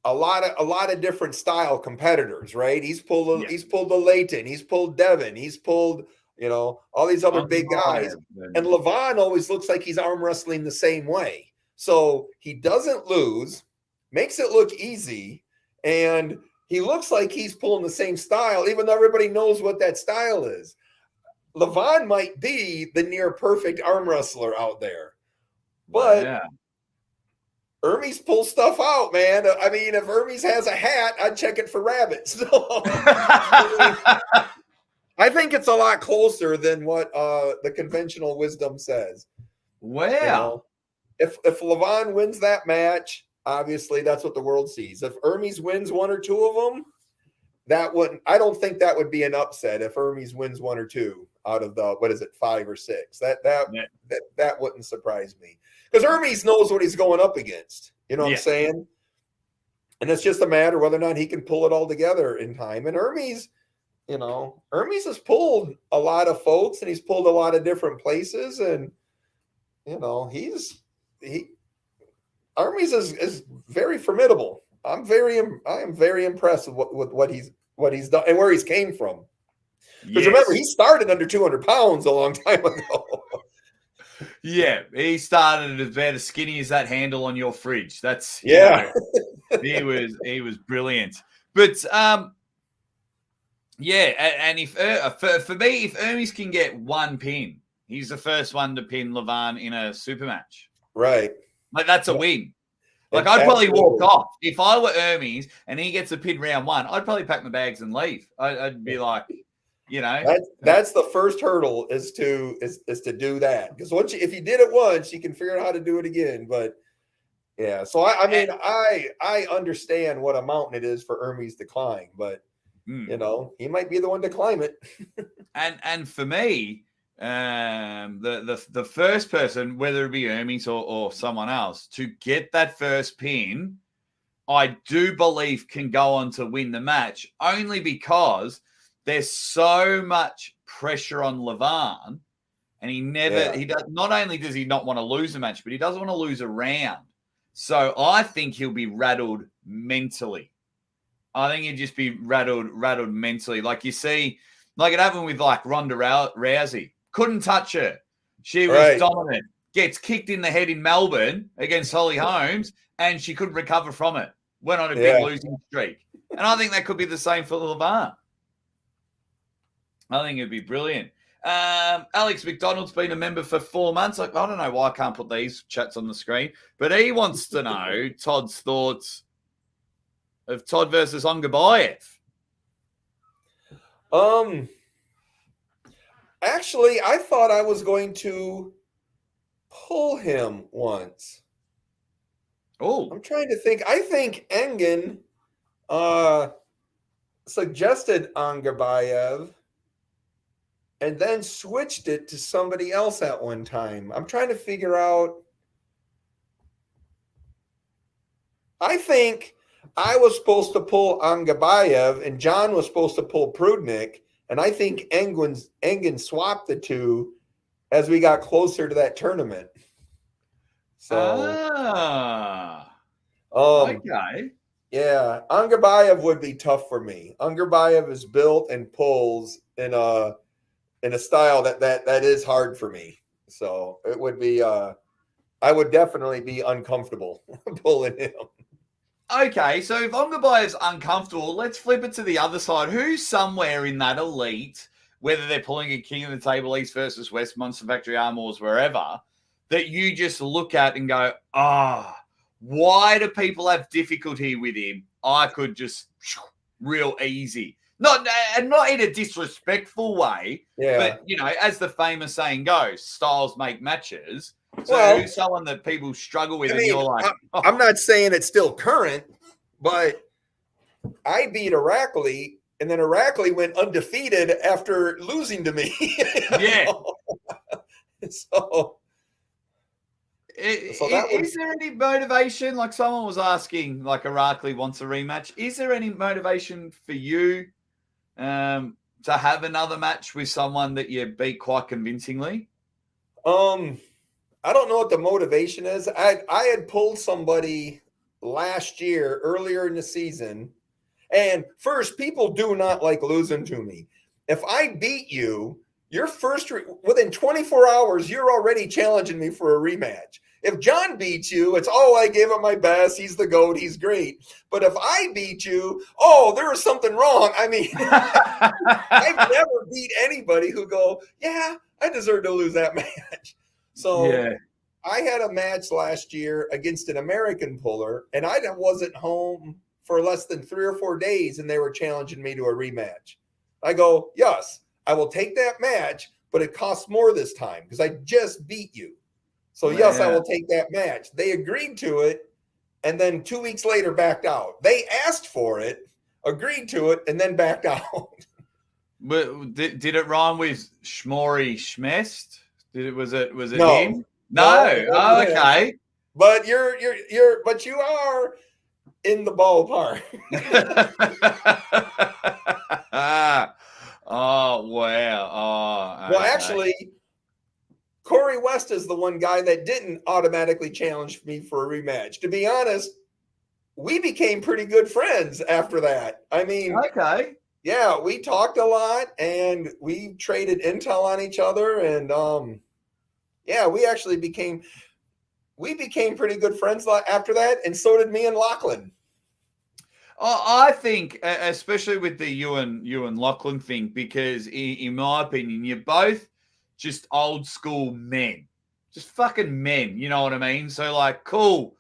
B: a lot of different style competitors, right? He's pulled the Leighton, he's pulled Devin, he's pulled all these other big guys, and Lavon always looks like he's arm wrestling the same way. So he doesn't lose, makes it look easy, and he looks like he's pulling the same style, even though everybody knows what that style is. Lavon might be the near perfect arm wrestler out there, but Hermes pulls stuff out, man. If Hermes has a hat, I'd check it for rabbits. So, I think it's a lot closer than what the conventional wisdom says.
A: Wow.
B: If Lavon wins that match, obviously that's what the world sees. If Hermes wins 1 or 2 of them, I don't think that would be an upset if Hermes wins 1 or 2 out of the 5 or 6. That wouldn't surprise me. Because Hermes knows what he's going up against. You know what I'm saying? And it's just a matter whether or not he can pull it all together in time. And Hermes, Hermes has pulled a lot of folks, and he's pulled a lot of different places, and Hermes is very formidable. I am very impressed with what he's done and where he's came from. Because remember, he started under 200 pounds a long time ago.
A: Yeah, he started about as skinny as that handle on your fridge. That's he was brilliant. But and if for me, if Hermes can get one pin, he's the first one to pin Lavon in a super match.
B: Right.
A: Like that's a win. Like I'd probably walk off if I were Hermes and he gets a pin round one. I'd probably pack my bags and leave. I'd be like,
B: that's the first hurdle is to do that, because if you did it once, you can figure out how to do it again. But yeah, so I understand what a mountain it is for Hermes to climb, but he might be the one to climb it.
A: and for me, the first person, whether it be Hermes or someone else, to get that first pin, I do believe can go on to win the match, only because there's so much pressure on Lavon, and he does. Not only does he not want to lose a match, but he doesn't want to lose a round. So I think he'll be rattled mentally. I think he'd just be rattled mentally. Like you see, like it happened with like Ronda Rousey. Couldn't touch her. She was dominant. Gets kicked in the head in Melbourne against Holly Holmes, and she couldn't recover from it. Went on a big losing streak. And I think that could be the same for Lavon. I think it'd be brilliant. Alex McDonald's been a member for 4 months. Like, I don't know why I can't put these chats on the screen, but he wants to know Todd's thoughts of Todd versus Ongabayev.
B: Actually, I thought I was going to pull him once.
A: Oh,
B: I'm trying to think. I think Engen suggested Ongabayev and then switched it to somebody else at one time. I'm trying to figure out. I think I was supposed to pull Ongabayev and John was supposed to pull Prudnik. And I think Engen swapped the two as we got closer to that tournament. So,
A: okay.
B: Yeah, Ongabayev would be tough for me. Ongabayev is built and pulls in a style that is hard for me. So it would be I would definitely be uncomfortable pulling him.
A: Okay, so if Ongabayev's uncomfortable, let's flip it to the other side. Who's somewhere in that elite, whether they're pulling a King of the Table East versus West, Monster Factory, Armors, wherever, that you just look at and go, why do people have difficulty with him? I could just real easy. Not in a disrespectful way, but, as the famous saying goes, styles make matches. So who's someone that people struggle with, and you're like,
B: I'm not saying it's still current, but I beat Irakli, and then Irakli went undefeated after losing to me.
A: Yeah.
B: So
A: is there any motivation? Like someone was asking, like Irakli wants a rematch. Is there any motivation for you to have another match with someone that you beat quite convincingly?
B: I don't know what the motivation is. I had pulled somebody last year, earlier in the season. And first, people do not like losing to me. If I beat you, within 24 hours, you're already challenging me for a rematch. If John beats you, it's, I gave it my best. He's the GOAT. He's great. But if I beat you, there was something wrong. I mean, I've never beat anybody who go, yeah, I deserve to lose that match. So I had a match last year against an American puller, and I wasn't home for less than 3 or 4 days, and they were challenging me to a rematch. I go, yes, I will take that match, but it costs more this time because I just beat you. So, yes, I will take that match. They agreed to it, and then 2 weeks later backed out. They asked for it, agreed to it, and then backed out.
A: But did it rhyme with Schmori Schmest? Was it
B: no.
A: him? No. Okay.
B: But you are in the ballpark. actually, Corey West is the one guy that didn't automatically challenge me for a rematch. To be honest, we became pretty good friends after that. I mean,
A: okay.
B: Yeah, we talked a lot and we traded intel on each other. And yeah, we actually became pretty good friends after that. And so did me and Lachlan.
A: I think, especially with the you and Lachlan thing, because in my opinion, you're both just old school men, just fucking men. You know what I mean? So like, cool.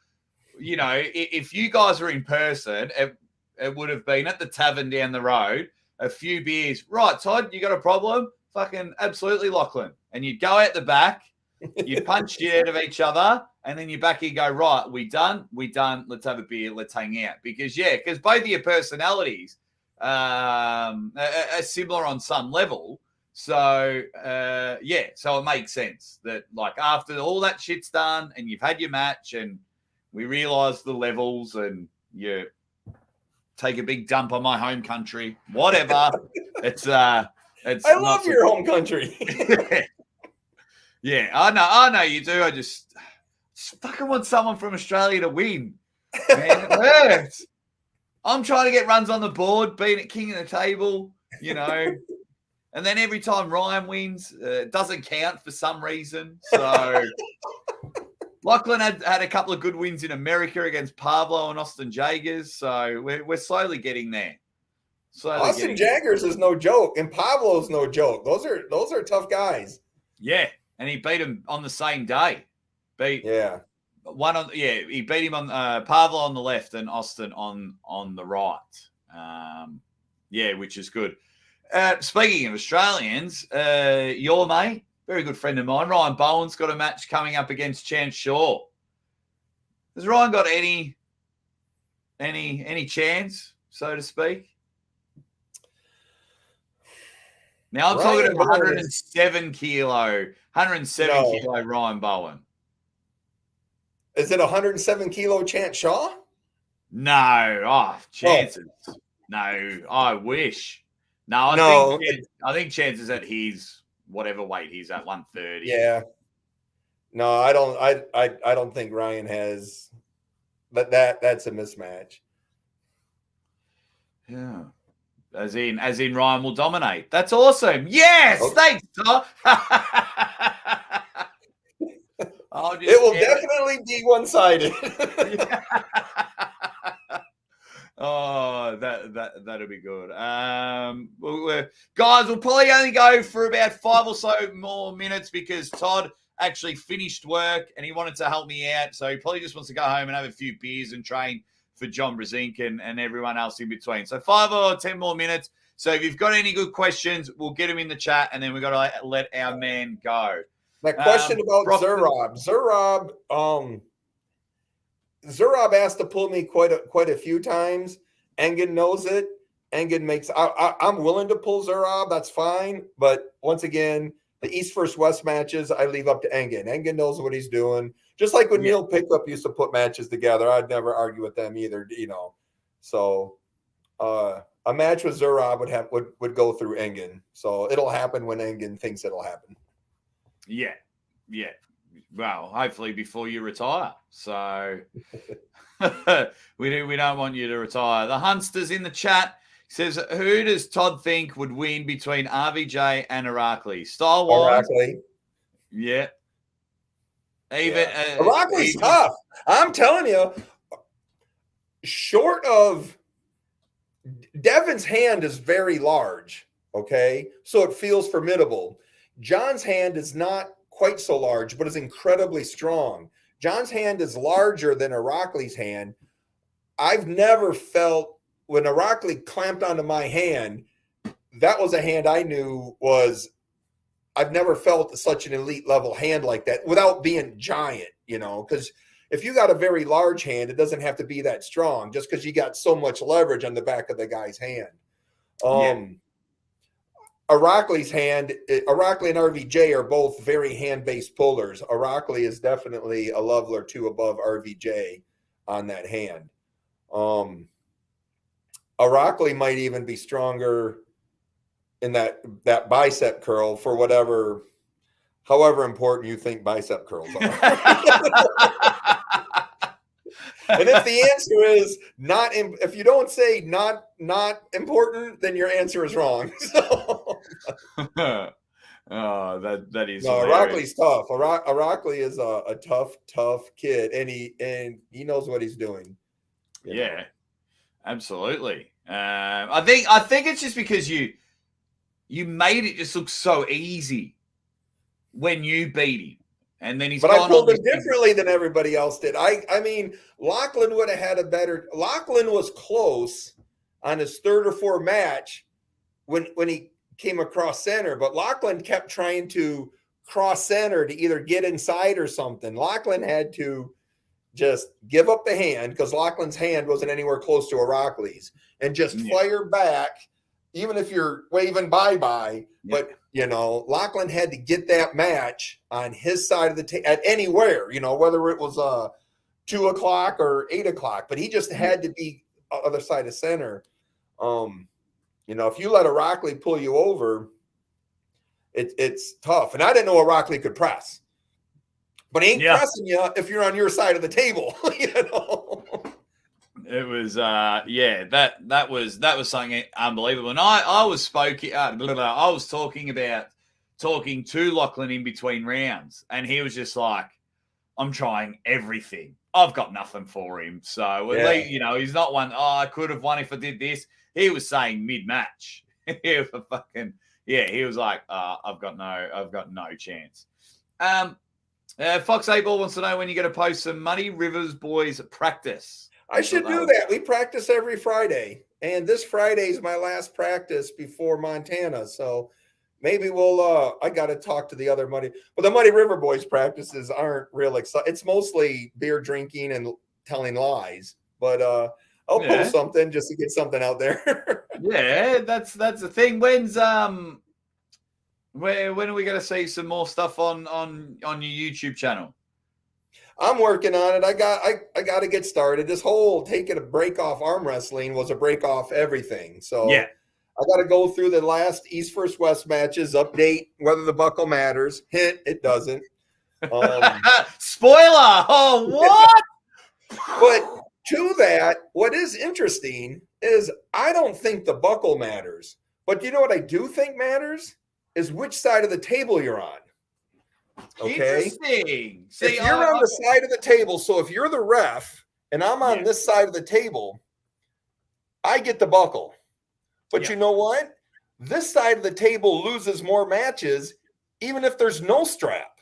A: You know, if you guys were in person, it would have been at the tavern down the road, a few beers. Right, Todd, you got a problem? Fucking absolutely, Lachlan. And you'd go out the back, you'd punch the out of each other, and then you're back here go, right, we done, let's have a beer, let's hang out. Because both of your personalities are similar on some level. So, so it makes sense that, like, after all that shit's done and you've had your match and we realise the levels and you take a big dump on my home country, whatever. it's
B: I love your home country.
A: Yeah, I know you do. I just fucking want someone from Australia to win. Man, it hurts. I'm trying to get runs on the board, being at king of the table, you know. And then every time Ryan wins, it doesn't count for some reason. So Lachlan had a couple of good wins in America against Pablo and Austin Jaggers. So we're slowly getting there.
B: Austin Jaggers is no joke, and Pablo's no joke. Those are tough guys.
A: Yeah, and he beat him on the same day. He beat him on Pablo on the left and Austin on the right. Which is good. Speaking of Australians, your mate, very good friend of mine, Ryan Bowen's got a match coming up against Chance Shaw. Has Ryan got any chance, so to speak? Now I'm talking about 107 kilo Ryan Bowen.
B: Is it 107 kilo Chance Shaw?
A: No. Chances. Oh. No, I wish. No, I think Chance is at his whatever weight he's at, 130.
B: Yeah. No, I don't think Ryan has, but that's a mismatch.
A: Yeah. As in Ryan will dominate. That's awesome. Yes, okay. Thanks, Todd.
B: It will definitely be one-sided.
A: Oh, that'll be good. Guys, we'll probably only go for about 5 or so more minutes because Todd actually finished work and he wanted to help me out. So he probably just wants to go home and have a few beers and train for John Brzezinski and everyone else in between. So 5 or 10 more minutes. So if you've got any good questions, we'll get them in the chat and then we've got to let our man go.
B: My question about Zurab. Zurab asked to pull me quite a few times. Engen knows it. Engen makes. I'm willing to pull Zurab. That's fine. But once again, the East versus West matches I leave up to Engen. Engen knows what he's doing. Just like when Neil Pickup used to put matches together, I'd never argue with them either. You know, so a match with Zurab would go through Engen. So it'll happen when Engen thinks it'll happen.
A: Yeah. Well, hopefully before you retire. So we don't want you to retire. The Hunster's in the chat says, who does Todd think would win between RVJ and Irakli? Style-wise?
B: Irakli.
A: Yeah.
B: Irakli's tough. I'm telling you, short of Devin's hand is very large, okay? So it feels formidable. John's hand is not quite so large, but is incredibly strong. John's hand is larger than Irakli's hand. I've never felt when Irakli clamped onto my hand, that was a hand I knew was, I've never felt such an elite level hand like that without being giant, you know, because if you got a very large hand, it doesn't have to be that strong just because you got so much leverage on the back of the guy's hand. Irakli's hand, Irakli and RVJ are both very hand-based pullers. Irakli is definitely a level or two above RVJ on that hand. Irakli might even be stronger in that bicep curl for whatever however important you think bicep curls are. And if the answer is not, if you don't say not important, then your answer is wrong. So.
A: Oh, that is
B: no.
A: hilarious.
B: Aracli's tough. Aracli is a tough kid, and he knows what he's doing.
A: Yeah, absolutely. I think it's just because you made it just look so easy when you beat him. And then he's.
B: But I pulled him differently than everybody else did. I mean, Lachlan would have had a better. Lachlan was close on his third or fourth match when he came across center, but Lachlan kept trying to cross center to either get inside or something. Lachlan had to just give up the hand because Lachlan's hand wasn't anywhere close to Aracli's, and just fire back, even if you're waving bye-bye. Yeah. But Lachlan had to get that match on his side of the table at anywhere, whether it was 2 o'clock or 8 o'clock, but he just had to be other side of center. If you let Aracli pull you over, it's tough. And I didn't know Aracli could press, but he ain't pressing you if you're on your side of the table.
A: It was that was something unbelievable. And I was talking to Lachlan in between rounds, and he was just like, I'm trying everything. I've got nothing for him. So he's not one, I could have won if I did this. He was saying mid-match. He was like, I've got no chance. Fox 8-Ball wants to know when you're going to post some Muddy Rivers boys practice.
B: I should do that. We practice every Friday, and this Friday is my last practice before Montana. So maybe we'll. I got to talk to the other Muddy, but the Muddy River boys practices aren't real exciting. It's mostly beer drinking and telling lies. But I'll post something just to get something out there.
A: Yeah, that's the thing. When are we going to see some more stuff on your YouTube channel?
B: I'm working on it. I got to get started. This whole taking a break off arm wrestling was a break off everything. So I got to go through the last East vs. West matches, update whether the buckle matters. Hint, it doesn't.
A: Spoiler! Oh, what?
B: But to that, what is interesting is I don't think the buckle matters. But you know what I do think matters? Is which side of the table you're on. Okay.
A: Interesting.
B: If you're on the side of the table, so if you're the ref and I'm on this side of the table, I get the buckle. But you know what? This side of the table loses more matches, even if there's no strap.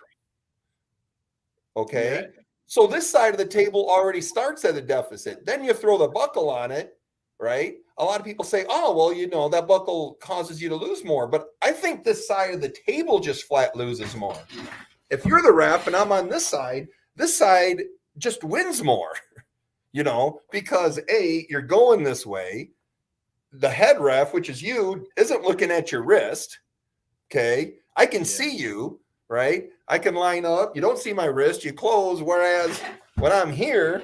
B: Okay. Yeah. So this side of the table already starts at a deficit. Then you throw the buckle on it, right? A lot of people say, oh, well, that buckle causes you to lose more. But I think this side of the table just flat loses more. If you're the ref and I'm on this side just wins more, because you're going this way. The head ref, which is you, isn't looking at your wrist. Okay. I can see you, right? I can line up. You don't see my wrist. You close. Whereas when I'm here,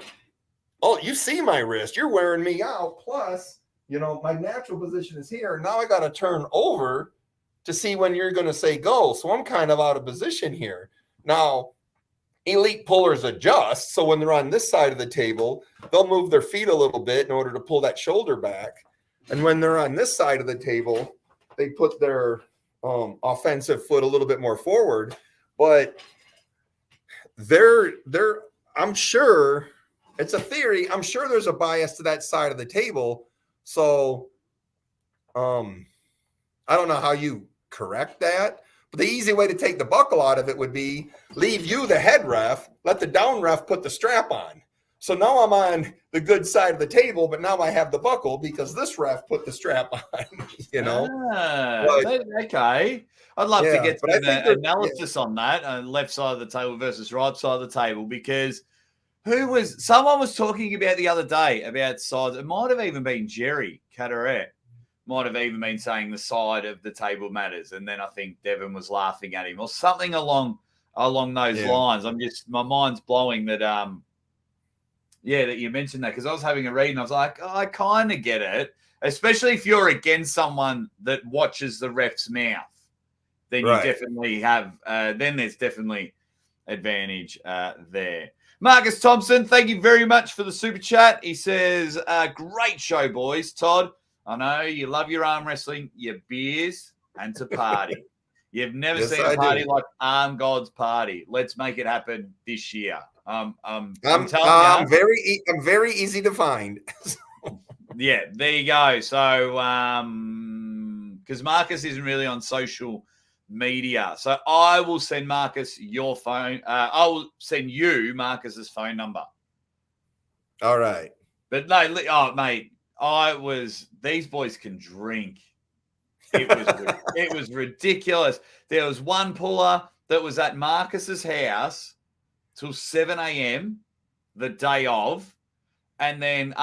B: you see my wrist. You're wearing me out. Plus, my natural position is here. Now I got to turn over to see when you're going to say go. So I'm kind of out of position here. Now, elite pullers adjust. So when they're on this side of the table, they'll move their feet a little bit in order to pull that shoulder back. And when they're on this side of the table, they put their offensive foot a little bit more forward. But I'm sure it's a theory. I'm sure there's a bias to that side of the table. So I don't know how you correct that. But the easy way to take the buckle out of it would be leave you the head ref, let the down ref put the strap on. So now I'm on the good side of the table, but now I have the buckle because this ref put the strap on,
A: okay. I'd love to get an analysis on that, left side of the table versus right side of the table, because someone was talking about the other day about sides. It might have even been Jerry Cataret. Might have even been saying the side of the table matters. And then I think Devin was laughing at him or something along those lines. My mind's blowing that, that you mentioned that, because I was having a read and I was like, I kind of get it, especially if you're against someone that watches the ref's mouth then you
B: Right.
A: definitely have. Then there's definitely advantage there. Marcus Thompson, thank you very much for the super chat. He says, "Great show, boys. Todd, I know you love your arm wrestling, your beers, and to party. You've never
B: Yes,
A: seen a
B: I
A: party
B: do.
A: like Arm God's party. Let's make it happen this year." I'm telling
B: I'm
A: you,
B: very easy to find.
A: yeah, there you go. So, because Marcus isn't really on social media, so I will send Marcus your phone. I will send you Marcus's phone number.
B: All right.
A: But no, mate, these boys can drink. It was ridiculous. There was one puller that was at Marcus's house till 7 a.m. the day of, and then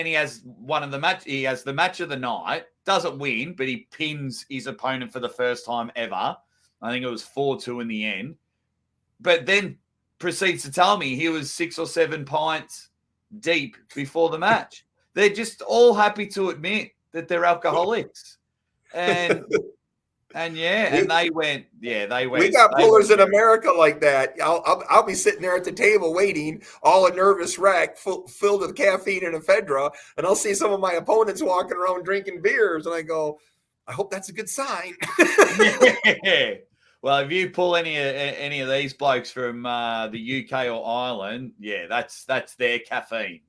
A: he has one of the match. He has the match of the night. Doesn't win, but he pins his opponent for the first time ever. I think it was 4-2 in the end. But then proceeds to tell me he was 6 or 7 pints deep before the match. They're just all happy to admit that they're alcoholics. And they went.
B: We got pullers in America like that. I'll be sitting there at the table waiting, all a nervous wreck, filled with caffeine and ephedra, and I'll see some of my opponents walking around drinking beers, and I go, I hope that's a good sign.
A: Yeah. Well, if you pull any of these blokes from the UK or Ireland, yeah, that's their caffeine.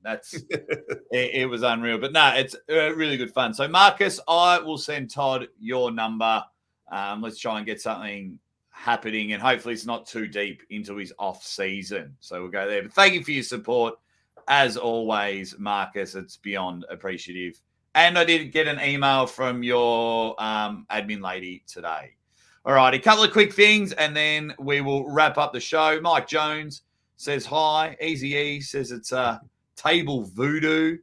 A: It was unreal. But no, it's really good fun. So, Marcus, I will send Todd your number. Let's try and get something happening, and hopefully it's not too deep into his off season. So we'll go there. But thank you for your support, as always, Marcus. It's beyond appreciative. And I did get an email from your admin lady today. All right, a couple of quick things, and then we will wrap up the show. Mike Jones says hi. Easy E says it's table voodoo.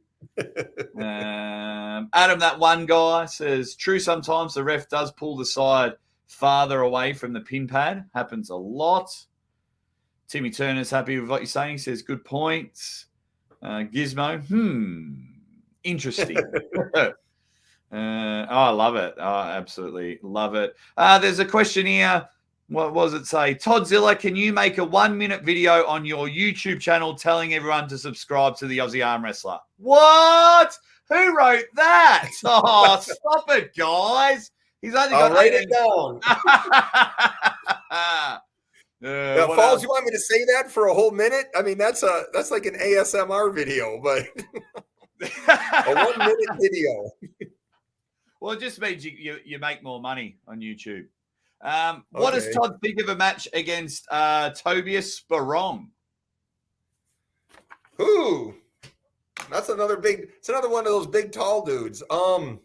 A: Adam, that one guy, says, true, sometimes the ref does pull the side farther away from the pin pad. Happens a lot. Timmy Turner's happy with what you're saying. He says, good points. Gizmo, interesting. I love it. I absolutely love it. There's a question here. What was it say? Toddzilla, can you make a 1-minute video on your YouTube channel telling everyone to subscribe to the Aussie Arm Wrestler? What? Who wrote that? Oh, stop it, guys. He's only got
B: I'll write it down. Falls, you want me to say that for a whole minute? I mean, that's like an ASMR video, but a 1-minute video.
A: Well, it just means you make more money on YouTube. What does Todd think of a match against Tobius Barong?
B: Ooh, it's another one of those big tall dudes. I mean,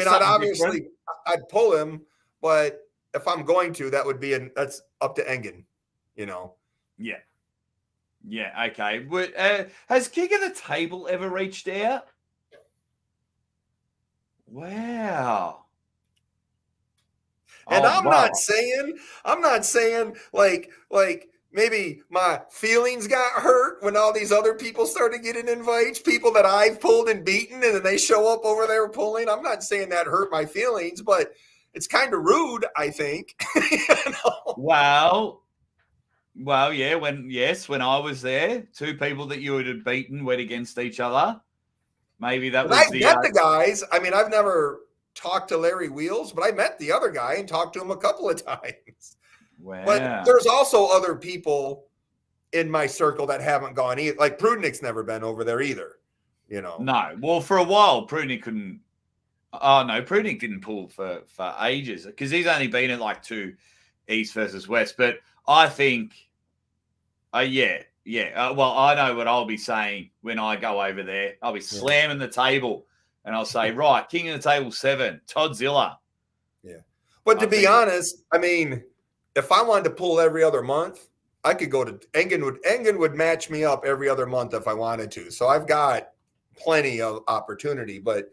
B: I'd pull him, but if I'm going to, that's up to Engen, you know.
A: Yeah. Yeah, okay. Has King of the Table ever reached out? Wow.
B: And I'm not saying like maybe my feelings got hurt when all these other people started getting invites, people that I've pulled and beaten, and then they show up over there pulling. I'm not saying that hurt my feelings, but it's kind of rude, I think. You know?
A: Well, yeah. When I was there, 2 people that you would have beaten went against each other. Maybe that was
B: I met the guys. I mean, I've never talked to Larry Wheels, but I met the other guy and talked to him a couple of times.
A: Wow.
B: But there's also other people in my circle that haven't gone either. Like Prudnick's never been over there either, you know.
A: No. Well, for a while, Prudnick couldn't. Oh, no, Prudnick didn't pull for ages because he's only been at like 2 East versus West. But I think, yeah. Well, I know what I'll be saying when I go over there. I'll be slamming the table and I'll say, right, King of the Table 7, Toddzilla.
B: Yeah. But to be honest, I mean, if I wanted to pull every other month, I could go to Engen would match me up every other month if I wanted to. So I've got plenty of opportunity. But,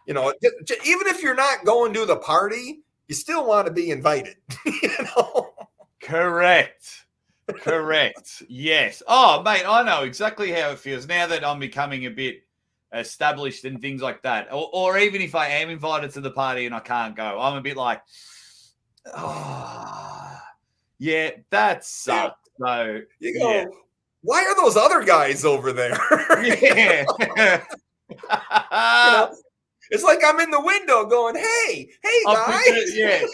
B: you know, even if you're not going to the party, you still want to be invited. You know?
A: Correct. Yes. Oh, mate, I know exactly how it feels now that I'm becoming a bit established and things like that. Or even if I am invited to the party and I can't go, I'm a bit like, Oh, yeah, that sucks. So,
B: You go, why are those other guys over there?
A: yeah.
B: You know, it's like I'm in the window going, hey guys.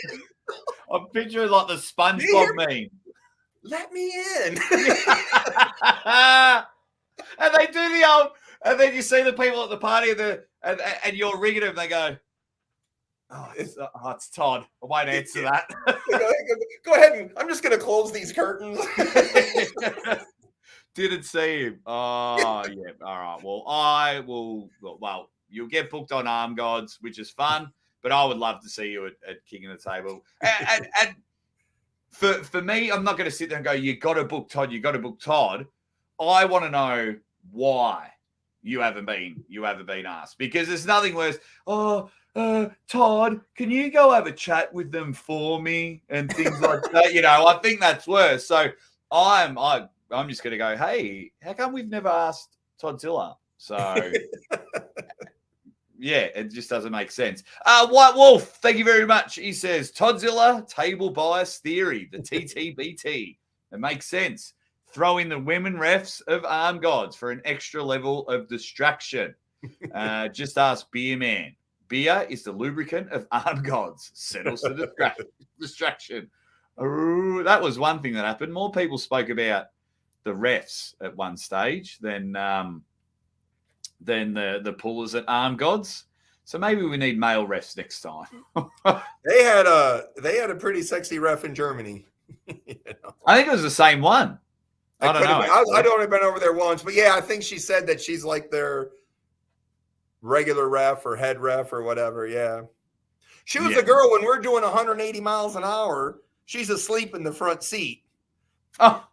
A: I'm picturing like the SpongeBob meme.
B: Let me in.
A: And they do the old, and then you see the people at the party and you're ringing them, they go, oh, it's Todd. I won't answer that.
B: Go ahead and I'm just going to close these curtains.
A: Didn't see him. Oh, yeah. All right. Well, I will. Well, you'll get booked on Arm Gods, which is fun, but I would love to see you at King of the Table. And for me, I'm not going to sit there and go, you got to book Todd. You got to book Todd. I want to know why you haven't been asked, because there's nothing worse. Oh, Todd, can you go have a chat with them for me and things like that? You know, I think that's worse. So I'm just going to go, hey, how come we've never asked Toddzilla? So yeah, it just doesn't make sense. White Wolf, thank you very much. He says, Toddzilla table bias theory, the TTBT. It makes sense. Throw in the women refs of Arm Gods for an extra level of distraction. Just ask Beer Man. Beer is the lubricant of Arm Gods. Settles the distraction. Ooh, that was one thing that happened. More people spoke about the refs at one stage than the pullers at Arm Gods. So maybe we need male refs next time.
B: They had a pretty sexy ref in Germany.
A: You know? I think it was the same one. I don't know.
B: I'd only been over there once, but yeah, I think she said that she's like their regular ref or head ref or whatever. Yeah. She was the girl when we're doing 180 miles an hour. She's asleep in the front seat.
A: Oh,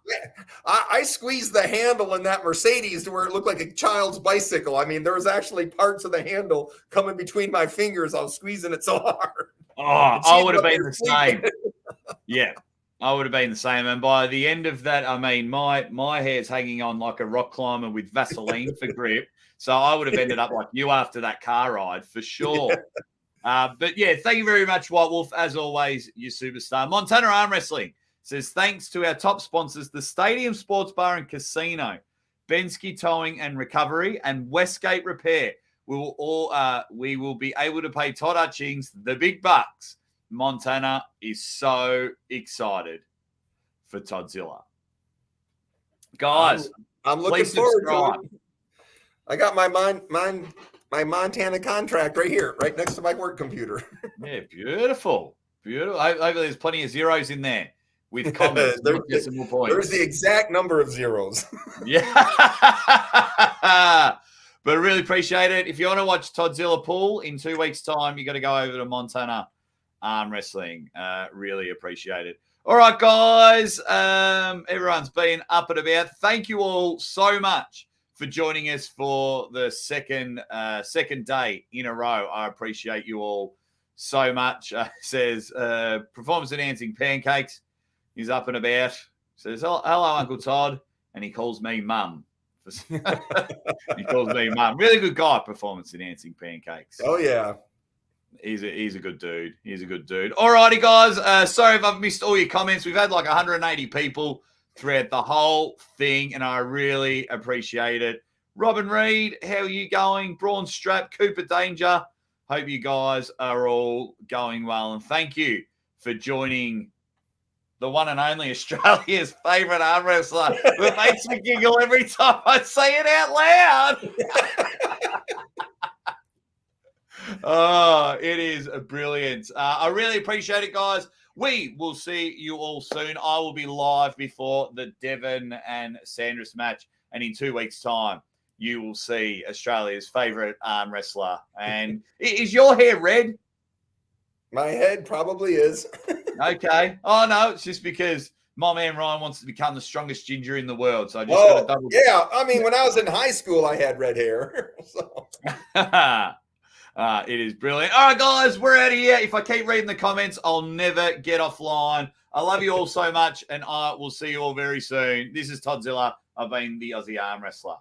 B: I squeezed the handle in that Mercedes to where it looked like a child's bicycle. I mean, there was actually parts of the handle coming between my fingers. I was squeezing it so hard.
A: Oh, I would have been the same. Yeah, I would have been the same. And by the end of that, I mean, my hair's hanging on like a rock climber with Vaseline for grip. So I would have ended up like you after that car ride for sure. But yeah, thank you very much, White Wolf. As always, you superstar. Montana Arm Wrestling says, thanks to our top sponsors, the Stadium Sports Bar and Casino, Bensky Towing and Recovery, and Westgate Repair. We will be able to pay Todd Hutchings the big bucks. Montana is so excited for Toddzilla. Guys,
B: I'm looking forward to it. I got my Montana contract right here, right next to my work computer.
A: Yeah, beautiful. Beautiful. Hopefully there's plenty of zeros in there with comments, decimal points.
B: There's the exact number of zeros.
A: Yeah. But I really appreciate it. If you want to watch Toddzilla Pool in 2 weeks' time, you got to go over to Montana Arm Wrestling. Really appreciate it. All right, guys. Everyone's been up and about. Thank you all so much for joining us for the second day in a row. I appreciate you all so much. Says performance enhancing pancakes. He's up and about. Says hello, Uncle Todd, and he calls me Mum. He calls me Mum. Really good guy. Performance enhancing pancakes.
B: Oh yeah.
A: He's a good dude. He's a good dude. All righty, guys. Sorry if I've missed all your comments. We've had like 180 people throughout the whole thing, and I really appreciate it. Robin Reed, how are you going? Braun Strap, Cooper Danger. Hope you guys are all going well, and thank you for joining the one and only Australia's favourite arm wrestler that makes me giggle every time I say it out loud. Oh, it is brilliant. I really appreciate it, guys. We will see you all soon. I will be live before the Devon and Sanders match. And in 2 weeks' time, you will see Australia's favourite arm wrestler. And is your hair red?
B: My head probably is.
A: Okay. Oh, no, it's just because my man Ryan wants to become the strongest ginger in the world. So I just got to double.
B: Yeah. I mean, when I was in high school, I had red hair. So.
A: It is brilliant. All right, guys, we're out of here. If I keep reading the comments, I'll never get offline. I love you all so much, and I will see you all very soon. This is Toddzilla. I've been the Aussie Arm Wrestler.